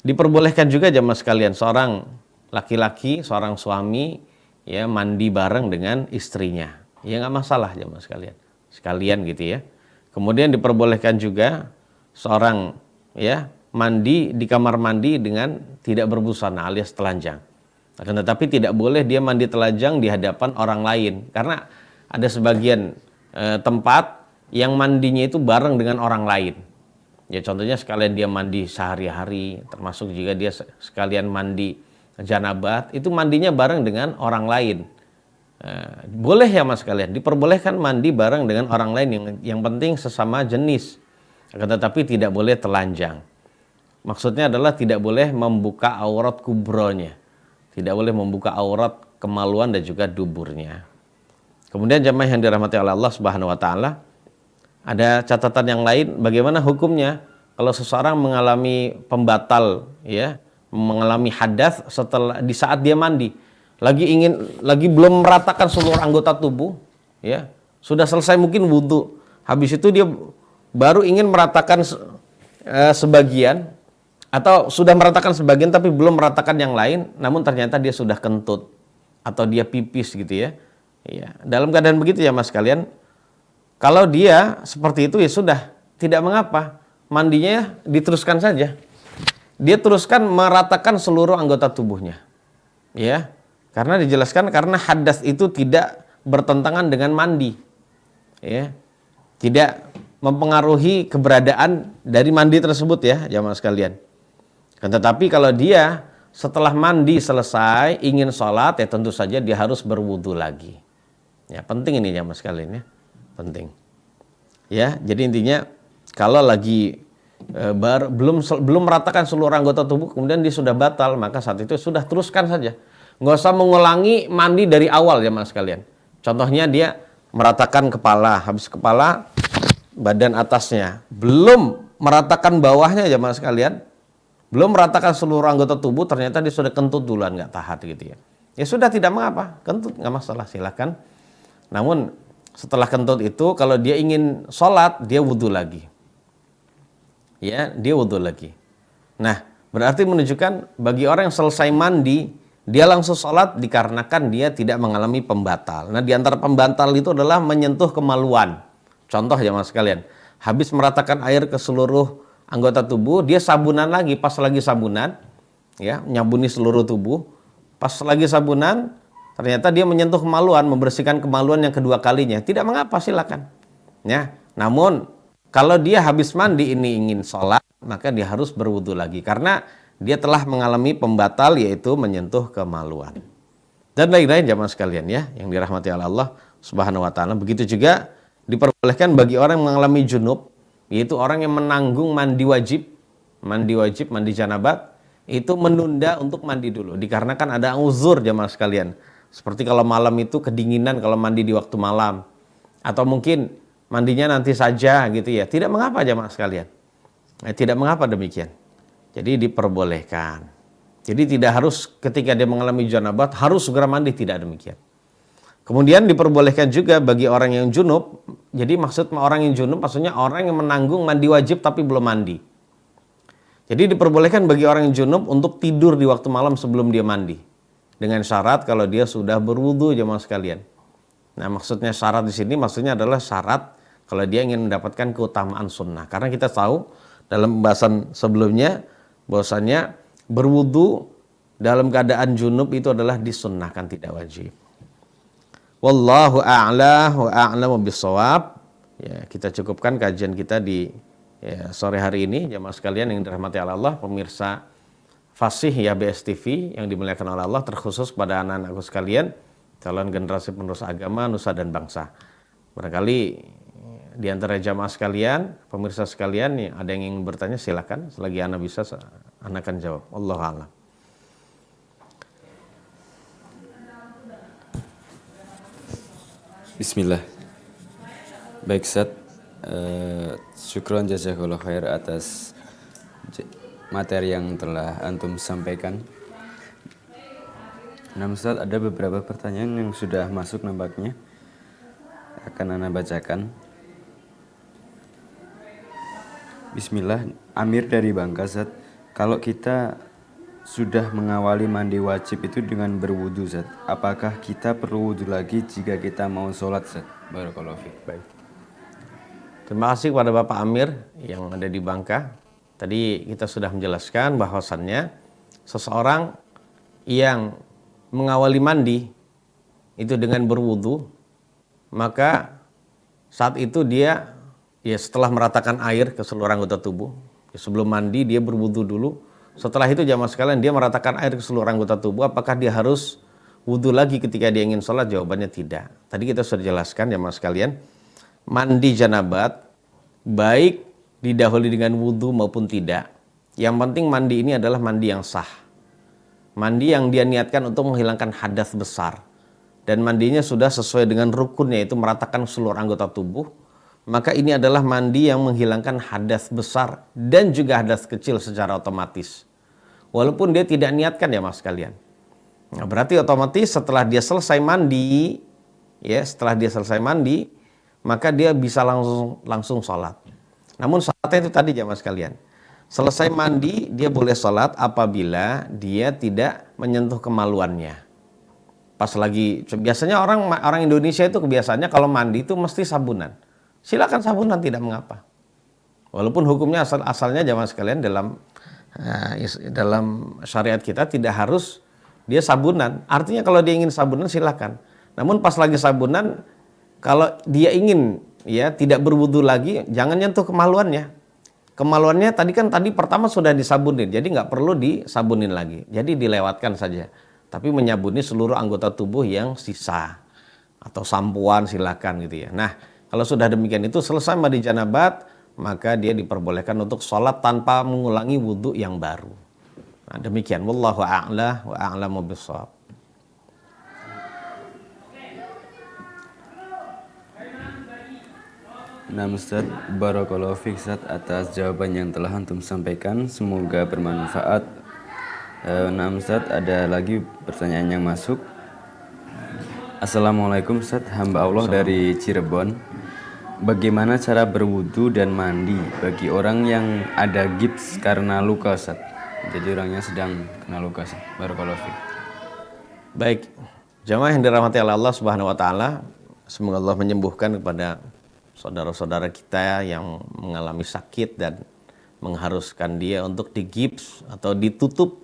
diperbolehkan juga jamaah sekalian seorang laki-laki, seorang suami ya mandi bareng dengan istrinya. Ya nggak masalah jamaah sekalian. Sekalian gitu ya. Kemudian diperbolehkan juga seorang ya mandi di kamar mandi dengan tidak berbusana alias telanjang. Akan tetapi tidak boleh dia mandi telanjang di hadapan orang lain, karena ada sebagian tempat yang mandinya itu bareng dengan orang lain. Ya contohnya sekalian dia mandi sehari-hari, termasuk juga dia sekalian mandi janabat, itu mandinya bareng dengan orang lain. Boleh ya mas sekalian, diperbolehkan mandi bareng dengan orang lain yang penting sesama jenis. Akan tetapi tidak boleh telanjang. Maksudnya adalah tidak boleh membuka aurat kubronya, tidak boleh membuka aurat kemaluan dan juga duburnya. Kemudian jamaah yang dirahmati oleh Allah Subhanahu wa taala, ada catatan yang lain, bagaimana hukumnya kalau seseorang mengalami pembatal ya, mengalami hadas di saat dia mandi, lagi belum meratakan seluruh anggota tubuh, ya, sudah selesai mungkin wudhu, habis itu dia baru ingin meratakan sebagian, atau sudah meratakan sebagian tapi belum meratakan yang lain, namun ternyata dia sudah kentut atau dia pipis gitu ya. Ya, dalam keadaan begitu ya mas sekalian, kalau dia seperti itu ya sudah, tidak mengapa, mandinya diteruskan saja. Dia teruskan meratakan seluruh anggota tubuhnya. Ya. Karena dijelaskan karena hadas itu tidak bertentangan dengan mandi. Ya. Tidak mempengaruhi keberadaan dari mandi tersebut ya jamaah sekalian. Kan tetapi kalau dia setelah mandi selesai ingin sholat, ya tentu saja dia harus berwudu lagi. Ya penting ini jamaah sekalian ya, penting. Ya jadi intinya kalau lagi belum meratakan seluruh anggota tubuh kemudian dia sudah batal, maka saat itu sudah teruskan saja. Nggak usah mengulangi mandi dari awal jamaah sekalian. Contohnya dia meratakan kepala, habis kepala badan atasnya, belum meratakan bawahnya jamaah sekalian, belum meratakan seluruh anggota tubuh, ternyata dia sudah kentut duluan, nggak tahan gitu ya. Ya sudah tidak mengapa, kentut nggak masalah, silakan. Namun setelah kentut itu kalau dia ingin sholat dia wudhu lagi. Ya, dia wudhu lagi. Nah, berarti menunjukkan bagi orang yang selesai mandi dia langsung sholat dikarenakan dia tidak mengalami pembatal. Nah, di antara pembatal itu adalah menyentuh kemaluan. Contoh jamaah sekalian, habis meratakan air ke seluruh anggota tubuh, dia sabunan lagi, pas lagi sabunan, ya, nyabuni seluruh tubuh. Pas lagi sabunan, ternyata dia menyentuh kemaluan, membersihkan kemaluan yang kedua kalinya. Tidak mengapa, silakan. Ya, namun kalau dia habis mandi ini ingin sholat, maka dia harus berwudu lagi karena dia telah mengalami pembatal yaitu menyentuh kemaluan. Dan lain-lain jamaah sekalian ya, yang dirahmati oleh Allah Subhanahu wa taala. Begitu juga diperbolehkan bagi orang yang mengalami junub, yaitu orang yang menanggung mandi wajib, mandi janabat, itu menunda untuk mandi dulu dikarenakan ada uzur jamaah sekalian. Seperti kalau malam itu kedinginan kalau mandi di waktu malam, atau mungkin mandinya nanti saja gitu ya. Tidak mengapa jamaah sekalian. Tidak mengapa demikian. Jadi diperbolehkan. Jadi tidak harus ketika dia mengalami janabat harus segera mandi, tidak demikian. Kemudian diperbolehkan juga bagi orang yang junub. Jadi maksud orang yang junub maksudnya orang yang menanggung mandi wajib tapi belum mandi. Jadi diperbolehkan bagi orang yang junub untuk tidur di waktu malam sebelum dia mandi. Dengan syarat kalau dia sudah berwudu jemaah sekalian. Nah, maksudnya syarat di sini maksudnya adalah syarat kalau dia ingin mendapatkan keutamaan sunnah. Karena kita tahu dalam pembahasan sebelumnya bahwasanya berwudu dalam keadaan junub itu adalah disunnahkan, tidak wajib. Wallahu a'la wa a'lamu bissawab. Ya, kita cukupkan kajian kita di sore hari ini jemaah sekalian yang dirahmati Allah, pemirsa Fasih ya BS TV yang dimuliakan oleh Allah, terkhusus pada anak-anakku sekalian, calon generasi penerus agama, nusa dan bangsa. Barangkali di antara jamaah sekalian, pemirsa sekalian, ada yang ingin bertanya silakan, selagi Anda bisa Anda akan jawab. Wallahu a'lam. Bismillah. Baik Ustaz, syukron jazakallah khair atas materi yang telah antum sampaikan. Nah Ustaz, ada beberapa pertanyaan yang sudah masuk nampaknya. Akan Ana bacakan. Bismillah, Amir dari Bangka Ustaz. Kalau kita sudah mengawali mandi wajib itu dengan berwudu Ustaz, apakah kita perlu wudu lagi jika kita mau sholat Ustaz? Barakallahu fiik. Baik. Terima kasih kepada Bapak Amir yang ada di Bangka. Tadi kita sudah menjelaskan bahwasannya seseorang yang mengawali mandi itu dengan berwudu, maka saat itu dia setelah meratakan air ke seluruh anggota tubuh, sebelum mandi dia berwudu dulu. Setelah itu jamaah sekalian dia meratakan air ke seluruh anggota tubuh, apakah dia harus wudu lagi ketika dia ingin sholat? Jawabannya tidak. Tadi kita sudah jelaskan jamaah sekalian, mandi janabat baik didahului dengan wudu maupun tidak. Yang penting mandi ini adalah mandi yang sah. Mandi yang dia niatkan untuk menghilangkan hadas besar. Dan mandinya sudah sesuai dengan rukunnya, yaitu meratakan seluruh anggota tubuh. Maka ini adalah mandi yang menghilangkan hadas besar dan juga hadas kecil secara otomatis. Walaupun dia tidak niatkan ya mas sekalian. Nah, berarti otomatis setelah dia selesai mandi, maka dia bisa langsung sholat. Namun syaratnya itu tadi jamaah sekalian. Selesai mandi dia boleh sholat apabila dia tidak menyentuh kemaluannya. Pas lagi, biasanya orang Indonesia itu kebiasaannya kalau mandi itu mesti sabunan. Silakan sabunan, tidak mengapa. Walaupun hukumnya asalnya jamaah sekalian dalam syariat kita tidak harus dia sabunan. Artinya kalau dia ingin sabunan silakan. Namun pas lagi sabunan, kalau dia ingin ya tidak berwudu lagi, jangan nyentuh kemaluannya. Kemaluannya tadi pertama sudah disabunin, jadi nggak perlu disabunin lagi. Jadi dilewatkan saja. Tapi menyabuni seluruh anggota tubuh yang sisa atau sampoan silakan gitu ya. Nah, kalau sudah demikian itu selesai mandi janabat, maka dia diperbolehkan untuk sholat tanpa mengulangi wudhu yang baru. Nah, demikian. Wallahu a'la wa a'lamu bishawab. Nah Ustaz, barakallahu fiik Ustaz atas jawaban yang telah antum sampaikan, semoga bermanfaat. Nah Ustaz, ada lagi pertanyaan yang masuk. Assalamualaikum Ustaz, hamba Allah dari Cirebon. Bagaimana cara berwudu dan mandi bagi orang yang ada gips karena luka Ustaz? Jadi orangnya sedang kena luka Ustaz. Barakallahu fiik. Baik, jamaah yang dirahmati oleh Allah Subhanahu wa taala, semoga Allah menyembuhkan kepada saudara-saudara kita yang mengalami sakit dan mengharuskan dia untuk digips atau ditutup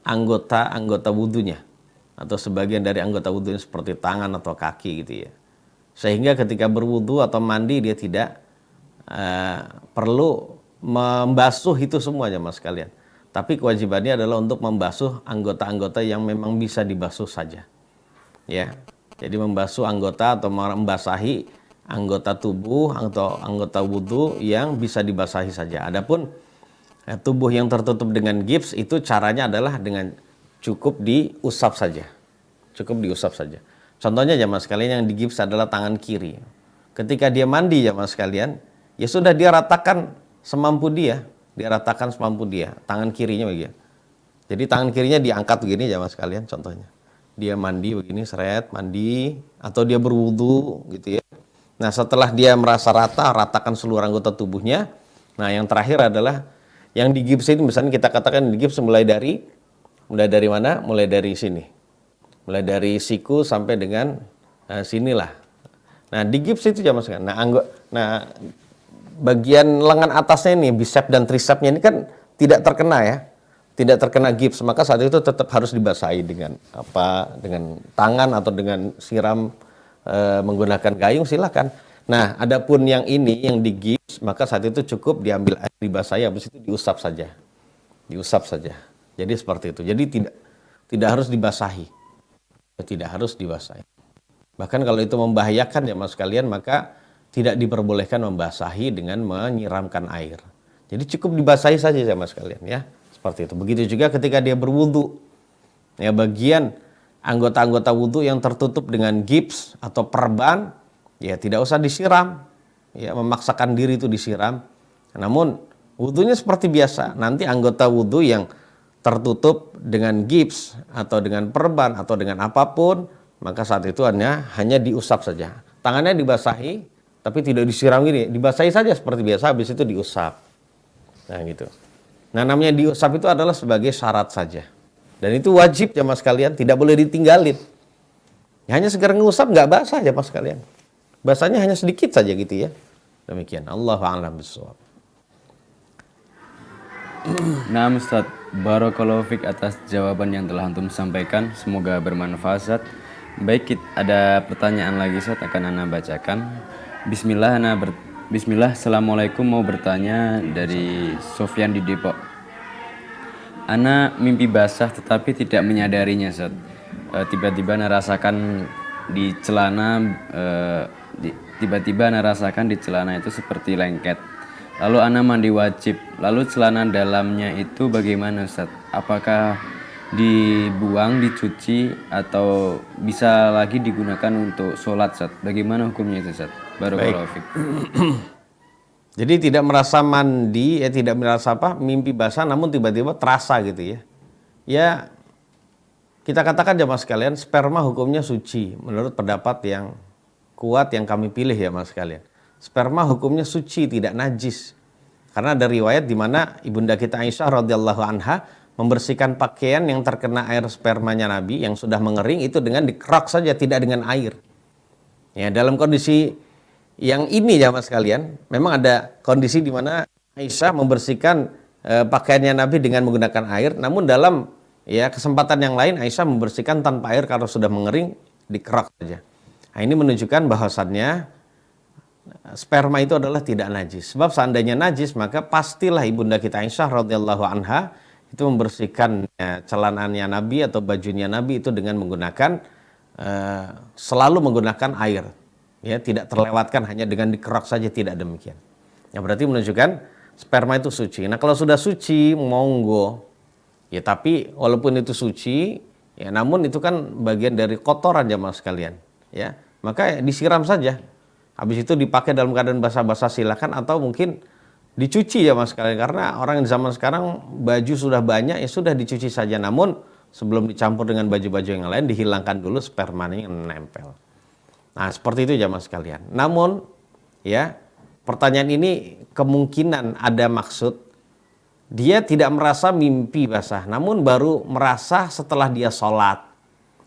anggota wudunya atau sebagian dari anggota wudunya seperti tangan atau kaki gitu ya. Sehingga ketika berwudu atau mandi dia tidak perlu membasuh itu semuanya Mas kalian. Tapi kewajibannya adalah untuk membasuh anggota-anggota yang memang bisa dibasuh saja. Ya. Jadi membasuh anggota atau membasahi anggota tubuh atau anggota wudhu yang bisa dibasahi saja. Adapun tubuh yang tertutup dengan gips itu caranya adalah dengan cukup diusap saja. Cukup diusap saja. Contohnya jamaah sekalian yang digips adalah tangan kiri. Ketika dia mandi jamaah sekalian, ya sudah dia ratakan semampu dia. Dia ratakan semampu dia. Tangan kirinya begini. Jadi tangan kirinya diangkat begini jamaah sekalian contohnya. Dia mandi begini, seret, mandi. Atau dia berwudu gitu ya. Nah setelah dia merasa rata, ratakan seluruh anggota tubuhnya. Nah yang terakhir adalah yang digips itu misalnya kita katakan digips mulai dari mana? Mulai dari sini. Mulai dari siku sampai dengan sinilah. Nah digips itu jamaah sekalian. Nah bagian lengan atasnya ini, bicep dan tricepnya ini kan tidak terkena ya. Tidak terkena gips, maka saat itu tetap harus dibasahi dengan dengan tangan atau dengan siram menggunakan gayung silakan. Nah, adapun yang ini yang digips maka saat itu cukup diambil air dibasahi habis itu diusap saja. Diusap saja. Jadi seperti itu. Jadi tidak harus dibasahi. Tidak harus dibasahi. Bahkan kalau itu membahayakan ya Mas sekalian maka tidak diperbolehkan membasahi dengan menyiramkan air. Jadi cukup dibasahi saja ya Mas sekalian ya. Seperti itu. Begitu juga ketika dia berwudu. Ya bagian anggota-anggota wudhu yang tertutup dengan gips atau perban, ya tidak usah disiram, ya memaksakan diri itu disiram. Namun wudhunya seperti biasa. Nanti anggota wudhu yang tertutup dengan gips atau dengan perban atau dengan apapun, maka saat itu hanya diusap saja. Tangannya dibasahi, tapi tidak disiram gini, dibasahi saja seperti biasa. Habis itu diusap. Nah gitu. Nah namanya diusap itu adalah sebagai syarat saja. Dan itu wajib jamaah sekalian, tidak boleh ditinggalin. Hanya sekedar ngusap nggak basah jamaah sekalian. Basahnya hanya sedikit saja gitu ya. Demikian. Allahu a'lam bishawab. Nah Ustaz, barakallahu fiik atas jawaban yang telah antum sampaikan. Semoga bermanfaat Ustaz. Baik, ada pertanyaan lagi Ustaz akan ana bacakan. Bismillah, Assalamualaikum, mau bertanya dari Sofyan di Depok. Ana mimpi basah tetapi tidak menyadarinya Ustaz. Tiba-tiba ana rasakan di celana di celana itu seperti lengket. Lalu ana mandi wajib. Lalu celana dalamnya itu bagaimana Ustaz? Apakah dibuang, dicuci atau bisa lagi digunakan untuk sholat Ustaz? Bagaimana hukumnya itu Ustaz? Barakallahu fiik. Jadi tidak merasa mandi, tidak merasa mimpi basah, namun tiba-tiba terasa gitu ya. Ya, kita katakan jamaah sekalian, sperma hukumnya suci. Menurut pendapat yang kuat yang kami pilih ya mas sekalian. Sperma hukumnya suci, tidak najis. Karena ada riwayat di mana ibunda kita Aisyah radhiyallahu anha membersihkan pakaian yang terkena air spermanya Nabi yang sudah mengering itu dengan dikerok saja, tidak dengan air. Ya, dalam kondisi yang ini ya mas sekalian, memang ada kondisi di mana Aisyah membersihkan pakaiannya Nabi dengan menggunakan air, namun dalam kesempatan yang lain Aisyah membersihkan tanpa air karena sudah mengering, dikerok saja. Nah, ini menunjukkan bahwasannya sperma itu adalah tidak najis. Sebab seandainya najis, maka pastilah ibunda kita Aisyah radhiyallahu anha itu membersihkan celananya Nabi atau bajunya Nabi itu dengan menggunakan selalu menggunakan air, ya, tidak terlewatkan hanya dengan dikerok saja, tidak demikian. Ya, berarti menunjukkan sperma itu suci. Nah, kalau sudah suci, monggo. Ya, tapi walaupun itu suci, ya, namun itu kan bagian dari kotoran jamaah sekalian, ya. Maka disiram saja. Habis itu dipakai dalam keadaan basah-basah silakan, atau mungkin dicuci ya mas sekalian, karena orang yang zaman sekarang baju sudah banyak, ya sudah dicuci saja. Namun sebelum dicampur dengan baju-baju yang lain, dihilangkan dulu spermanya yang nempel. Nah, seperti itu ya mas sekalian. Namun ya, pertanyaan ini kemungkinan ada maksud, dia tidak merasa mimpi basah, namun baru merasa setelah dia sholat.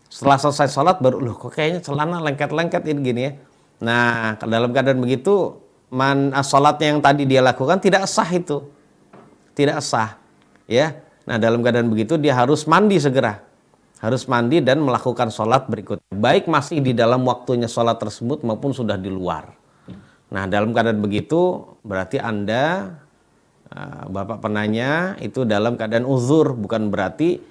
Setelah selesai sholat baru, loh kok kayaknya celana lengket-lengket ini gini ya. Nah, dalam keadaan begitu, sholatnya yang tadi dia lakukan tidak sah itu. Tidak sah. Ya. Nah, dalam keadaan begitu dia harus mandi segera. Harus mandi dan melakukan sholat berikutnya. Baik masih di dalam waktunya sholat tersebut maupun sudah di luar. Nah, dalam keadaan begitu berarti Anda, Bapak penanya, itu dalam keadaan uzur. Bukan berarti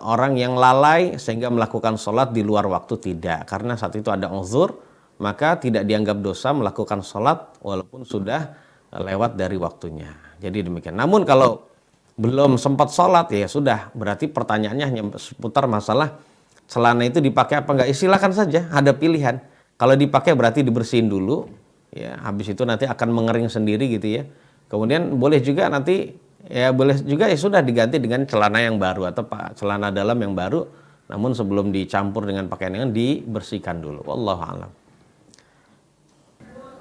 orang yang lalai sehingga melakukan sholat di luar waktu, tidak. Karena saat itu ada uzur, maka tidak dianggap dosa melakukan sholat walaupun sudah lewat dari waktunya. Jadi demikian. Namun kalau belum sempat sholat, ya sudah, berarti pertanyaannya hanya seputar masalah celana itu dipakai apa enggak. Silakan saja, ada pilihan. Kalau dipakai berarti dibersihin dulu, ya, habis itu nanti akan mengering sendiri gitu ya. Kemudian boleh juga nanti, ya boleh juga ya sudah diganti dengan celana yang baru atau celana dalam yang baru. Namun sebelum dicampur dengan pakaian yang dibersihkan dulu. Wallahu a'lam.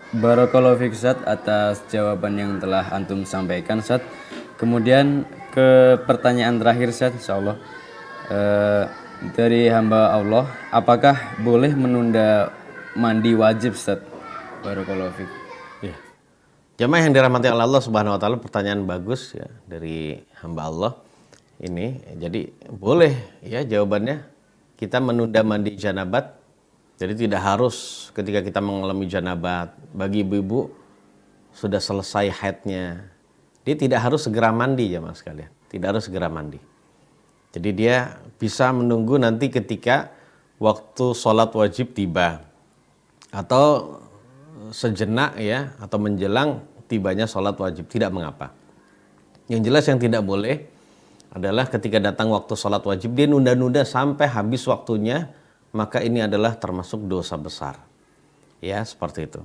Barakallahu fiik Ustaz atas jawaban yang telah antum sampaikan Ustaz. Kemudian ke pertanyaan terakhir Ustaz, insyaallah. Dari hamba Allah, apakah boleh menunda mandi wajib Ustaz? Barakallahu fiik. Ya. Jamaah yang dirahmati Allah Subhanahu wa taala, pertanyaan bagus ya dari hamba Allah ini. Jadi boleh ya jawabannya, kita menunda mandi janabat. Jadi tidak harus ketika kita mengalami janabat. Bagi ibu-ibu sudah selesai haidnya, dia tidak harus segera mandi ya mas sekalian. Tidak harus segera mandi. Jadi dia bisa menunggu nanti ketika waktu sholat wajib tiba. Atau sejenak ya, atau menjelang tibanya sholat wajib, tidak mengapa. Yang jelas yang tidak boleh adalah ketika datang waktu sholat wajib, dia nunda-nunda sampai habis waktunya, maka ini adalah termasuk dosa besar. Ya, seperti itu.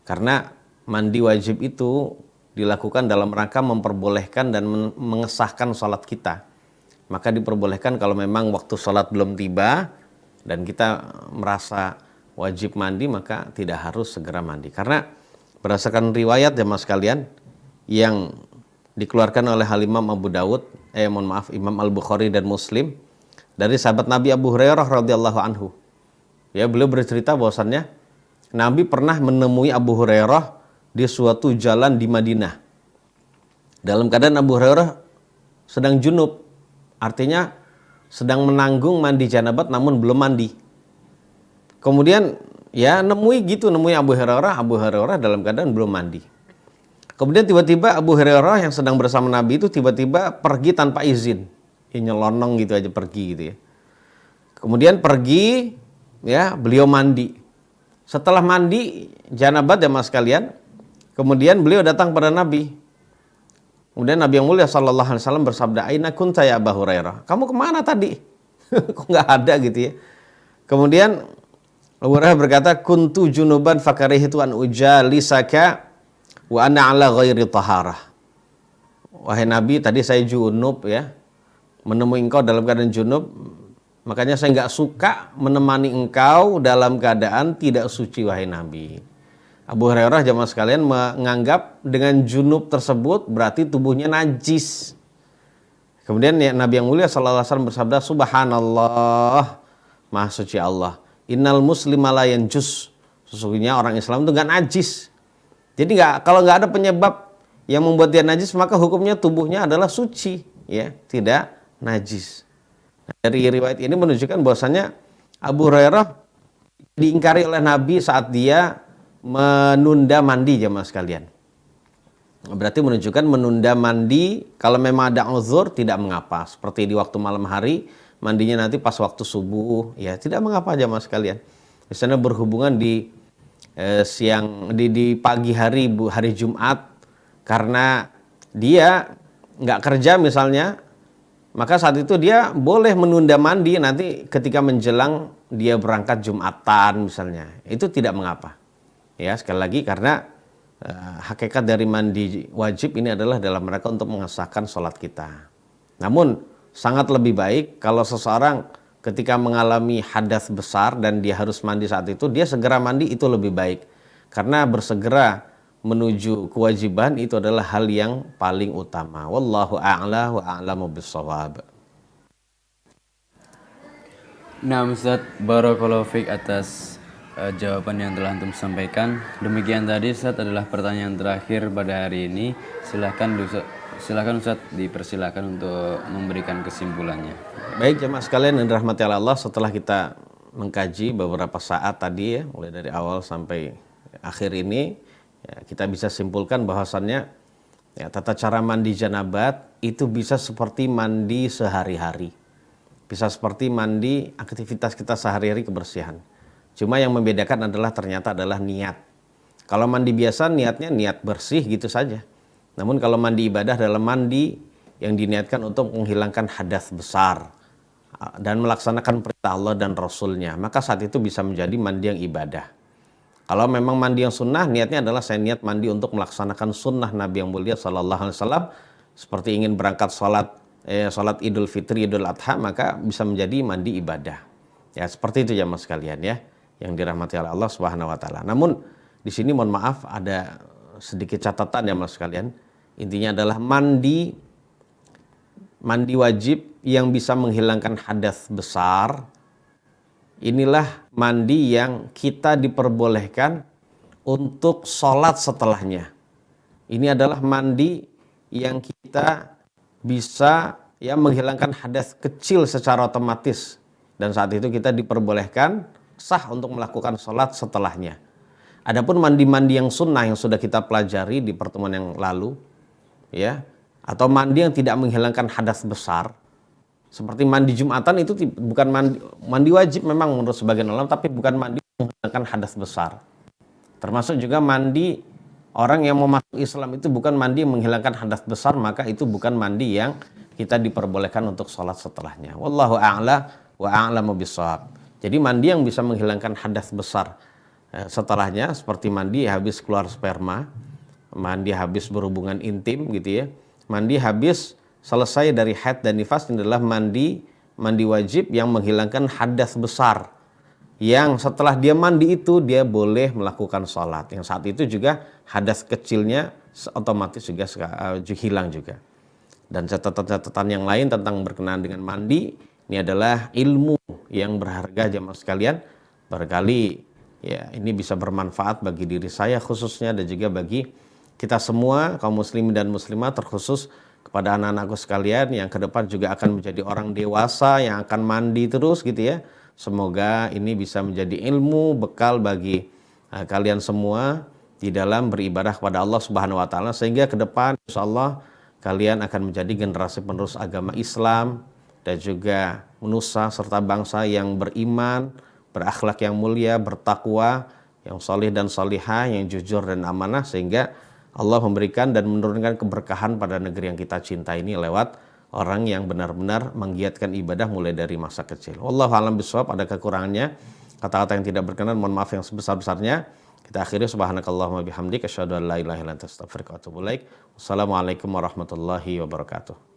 Karena mandi wajib itu dilakukan dalam rangka memperbolehkan dan mengesahkan sholat kita. Maka diperbolehkan kalau memang waktu sholat belum tiba dan kita merasa wajib mandi, maka tidak harus segera mandi. Karena berdasarkan riwayat ya mas sekalian yang dikeluarkan oleh Imam Abu Dawud, Imam Al-Bukhari dan Muslim, dari sahabat Nabi Abu Hurairah radhiyallahu anhu. Ya, beliau bercerita bahwasannya Nabi pernah menemui Abu Hurairah di suatu jalan di Madinah. Dalam keadaan Abu Hurairah sedang junub, artinya sedang menanggung mandi janabat namun belum mandi. Kemudian ya nemui Abu Hurairah dalam keadaan belum mandi. Kemudian tiba-tiba Abu Hurairah yang sedang bersama Nabi itu tiba-tiba pergi tanpa izin. Ya, nyelonong gitu aja pergi gitu ya. Kemudian pergi ya, beliau mandi. Setelah mandi janabat ya mas sekalian, kemudian beliau datang pada Nabi. Kemudian Nabi yang mulia sallallahu alaihi wasallam bersabda, "Aina kunta ya Abu Hurairah?" Kamu kemana tadi? Kok nggak ada gitu ya. Kemudian Abu Hurairah berkata, "Kuntu junuban fakarihtu an ujalisaka wa ana ala ghairi taharah." Wahai Nabi, tadi saya junub ya, menemui engkau dalam keadaan junub, makanya saya nggak suka menemani engkau dalam keadaan tidak suci wahai Nabi. Abu Hurairah jamaah sekalian menganggap dengan junub tersebut berarti tubuhnya najis. Kemudian ya, Nabi yang mulia sallallahu alaihi wasallam bersabda, "Subhanallah, Maha suci Allah. Innal muslima la yanjus." Sesungguhnya orang Islam itu nggak najis. Jadi kalau nggak ada penyebab yang membuat dia najis, maka hukumnya tubuhnya adalah suci, ya, tidak najis. Nah, dari riwayat ini menunjukkan bahwasanya Abu Hurairah diingkari oleh Nabi saat dia menunda mandi jamaah sekalian. Berarti menunjukkan menunda mandi kalau memang ada uzur tidak mengapa. Seperti di waktu malam hari, mandinya nanti pas waktu subuh, ya tidak mengapa jamaah sekalian. Misalnya berhubungan di siang di pagi hari hari Jumat karena dia nggak kerja misalnya, maka saat itu dia boleh menunda mandi nanti ketika menjelang dia berangkat Jumatan misalnya. Itu tidak mengapa. Ya, sekali lagi karena hakikat dari mandi wajib ini adalah dalam rangka untuk mengesahkan sholat kita. Namun sangat lebih baik kalau seseorang ketika mengalami hadas besar dan dia harus mandi saat itu, dia segera mandi itu lebih baik. Karena bersegera menuju kewajiban itu adalah hal yang paling utama. Wallahu a'la wa a'lamu bissawab. Nah, Ustaz, barakallahu fiik atas jawaban yang telah antum sampaikan. Demikian tadi Ustaz adalah pertanyaan terakhir pada hari ini. Silakan Ustaz dipersilakan untuk memberikan kesimpulannya. Baik jemaah sekalian yang dirahmati Allah, setelah kita mengkaji beberapa saat tadi ya, mulai dari awal sampai akhir ini, ya, kita bisa simpulkan bahwasannya ya, tata cara mandi janabat itu bisa seperti mandi sehari-hari. Bisa seperti mandi aktivitas kita sehari-hari kebersihan. Cuma yang membedakan adalah ternyata adalah niat. Kalau mandi biasa niatnya niat bersih gitu saja. Namun kalau mandi ibadah adalah mandi yang diniatkan untuk menghilangkan hadas besar dan melaksanakan perintah Allah dan Rasulnya. Maka saat itu bisa menjadi mandi yang ibadah. Kalau memang mandi yang sunnah, niatnya adalah saya niat mandi untuk melaksanakan sunnah Nabi yang mulia Sallallahu Alaihi Wasallam. Seperti ingin berangkat sholat Idul Fitri, Idul Adha, maka bisa menjadi mandi ibadah. Ya seperti itu jamaah sekalian ya, yang dirahmati oleh Allah Subhanahu Wa Taala. Namun di sini mohon maaf ada sedikit catatan jamaah sekalian. Intinya adalah mandi wajib yang bisa menghilangkan hadas besar. Inilah mandi yang kita diperbolehkan untuk sholat setelahnya. Ini adalah mandi yang kita bisa ya menghilangkan hadas kecil secara otomatis. Dan saat itu kita diperbolehkan sah untuk melakukan sholat setelahnya. Adapun mandi-mandi yang sunnah yang sudah kita pelajari di pertemuan yang lalu, ya, atau mandi yang tidak menghilangkan hadas besar, seperti mandi Jumatan itu bukan mandi wajib memang menurut sebagian ulama, tapi bukan mandi yang menghilangkan hadas besar. Termasuk juga mandi orang yang mau masuk Islam itu bukan mandi yang menghilangkan hadas besar, maka itu bukan mandi yang kita diperbolehkan untuk sholat setelahnya. Wallahu a'la wa a'lamu bissawab. Jadi mandi yang bisa menghilangkan hadas besar setelahnya seperti mandi habis keluar sperma, mandi habis berhubungan intim gitu ya, mandi habis selesai dari haid dan nifas, ini adalah mandi wajib yang menghilangkan hadas besar. Yang setelah dia mandi itu dia boleh melakukan sholat. Yang saat itu juga hadas kecilnya otomatis juga hilang juga. Dan catatan-catatan yang lain tentang berkenaan dengan mandi, ini adalah ilmu yang berharga jamaah sekalian. Barangkali ya ini bisa bermanfaat bagi diri saya khususnya dan juga bagi kita semua kaum muslimin dan muslimat, terkhusus kepada anak-anakku sekalian yang ke depan juga akan menjadi orang dewasa yang akan mandi terus gitu ya. Semoga ini bisa menjadi ilmu bekal bagi kalian semua di dalam beribadah kepada Allah Subhanahu Wa Taala, sehingga ke depan insyaallah kalian akan menjadi generasi penerus agama Islam dan juga menusa serta bangsa yang beriman, berakhlak yang mulia, bertakwa, yang solih dan solihah, yang jujur dan amanah, sehingga Allah memberikan dan menurunkan keberkahan pada negeri yang kita cinta ini lewat orang yang benar-benar menggiatkan ibadah mulai dari masa kecil. Wallahu a'lam bishawab. Ada kekurangannya, kata-kata yang tidak berkenan, mohon maaf yang sebesar-besarnya. Kita akhiri subhanakallahumma bihamdika asyhadu an la ilaha illa anta astaghfiruka wa atubu ilaik. Wassalamualaikum warahmatullahi wabarakatuh.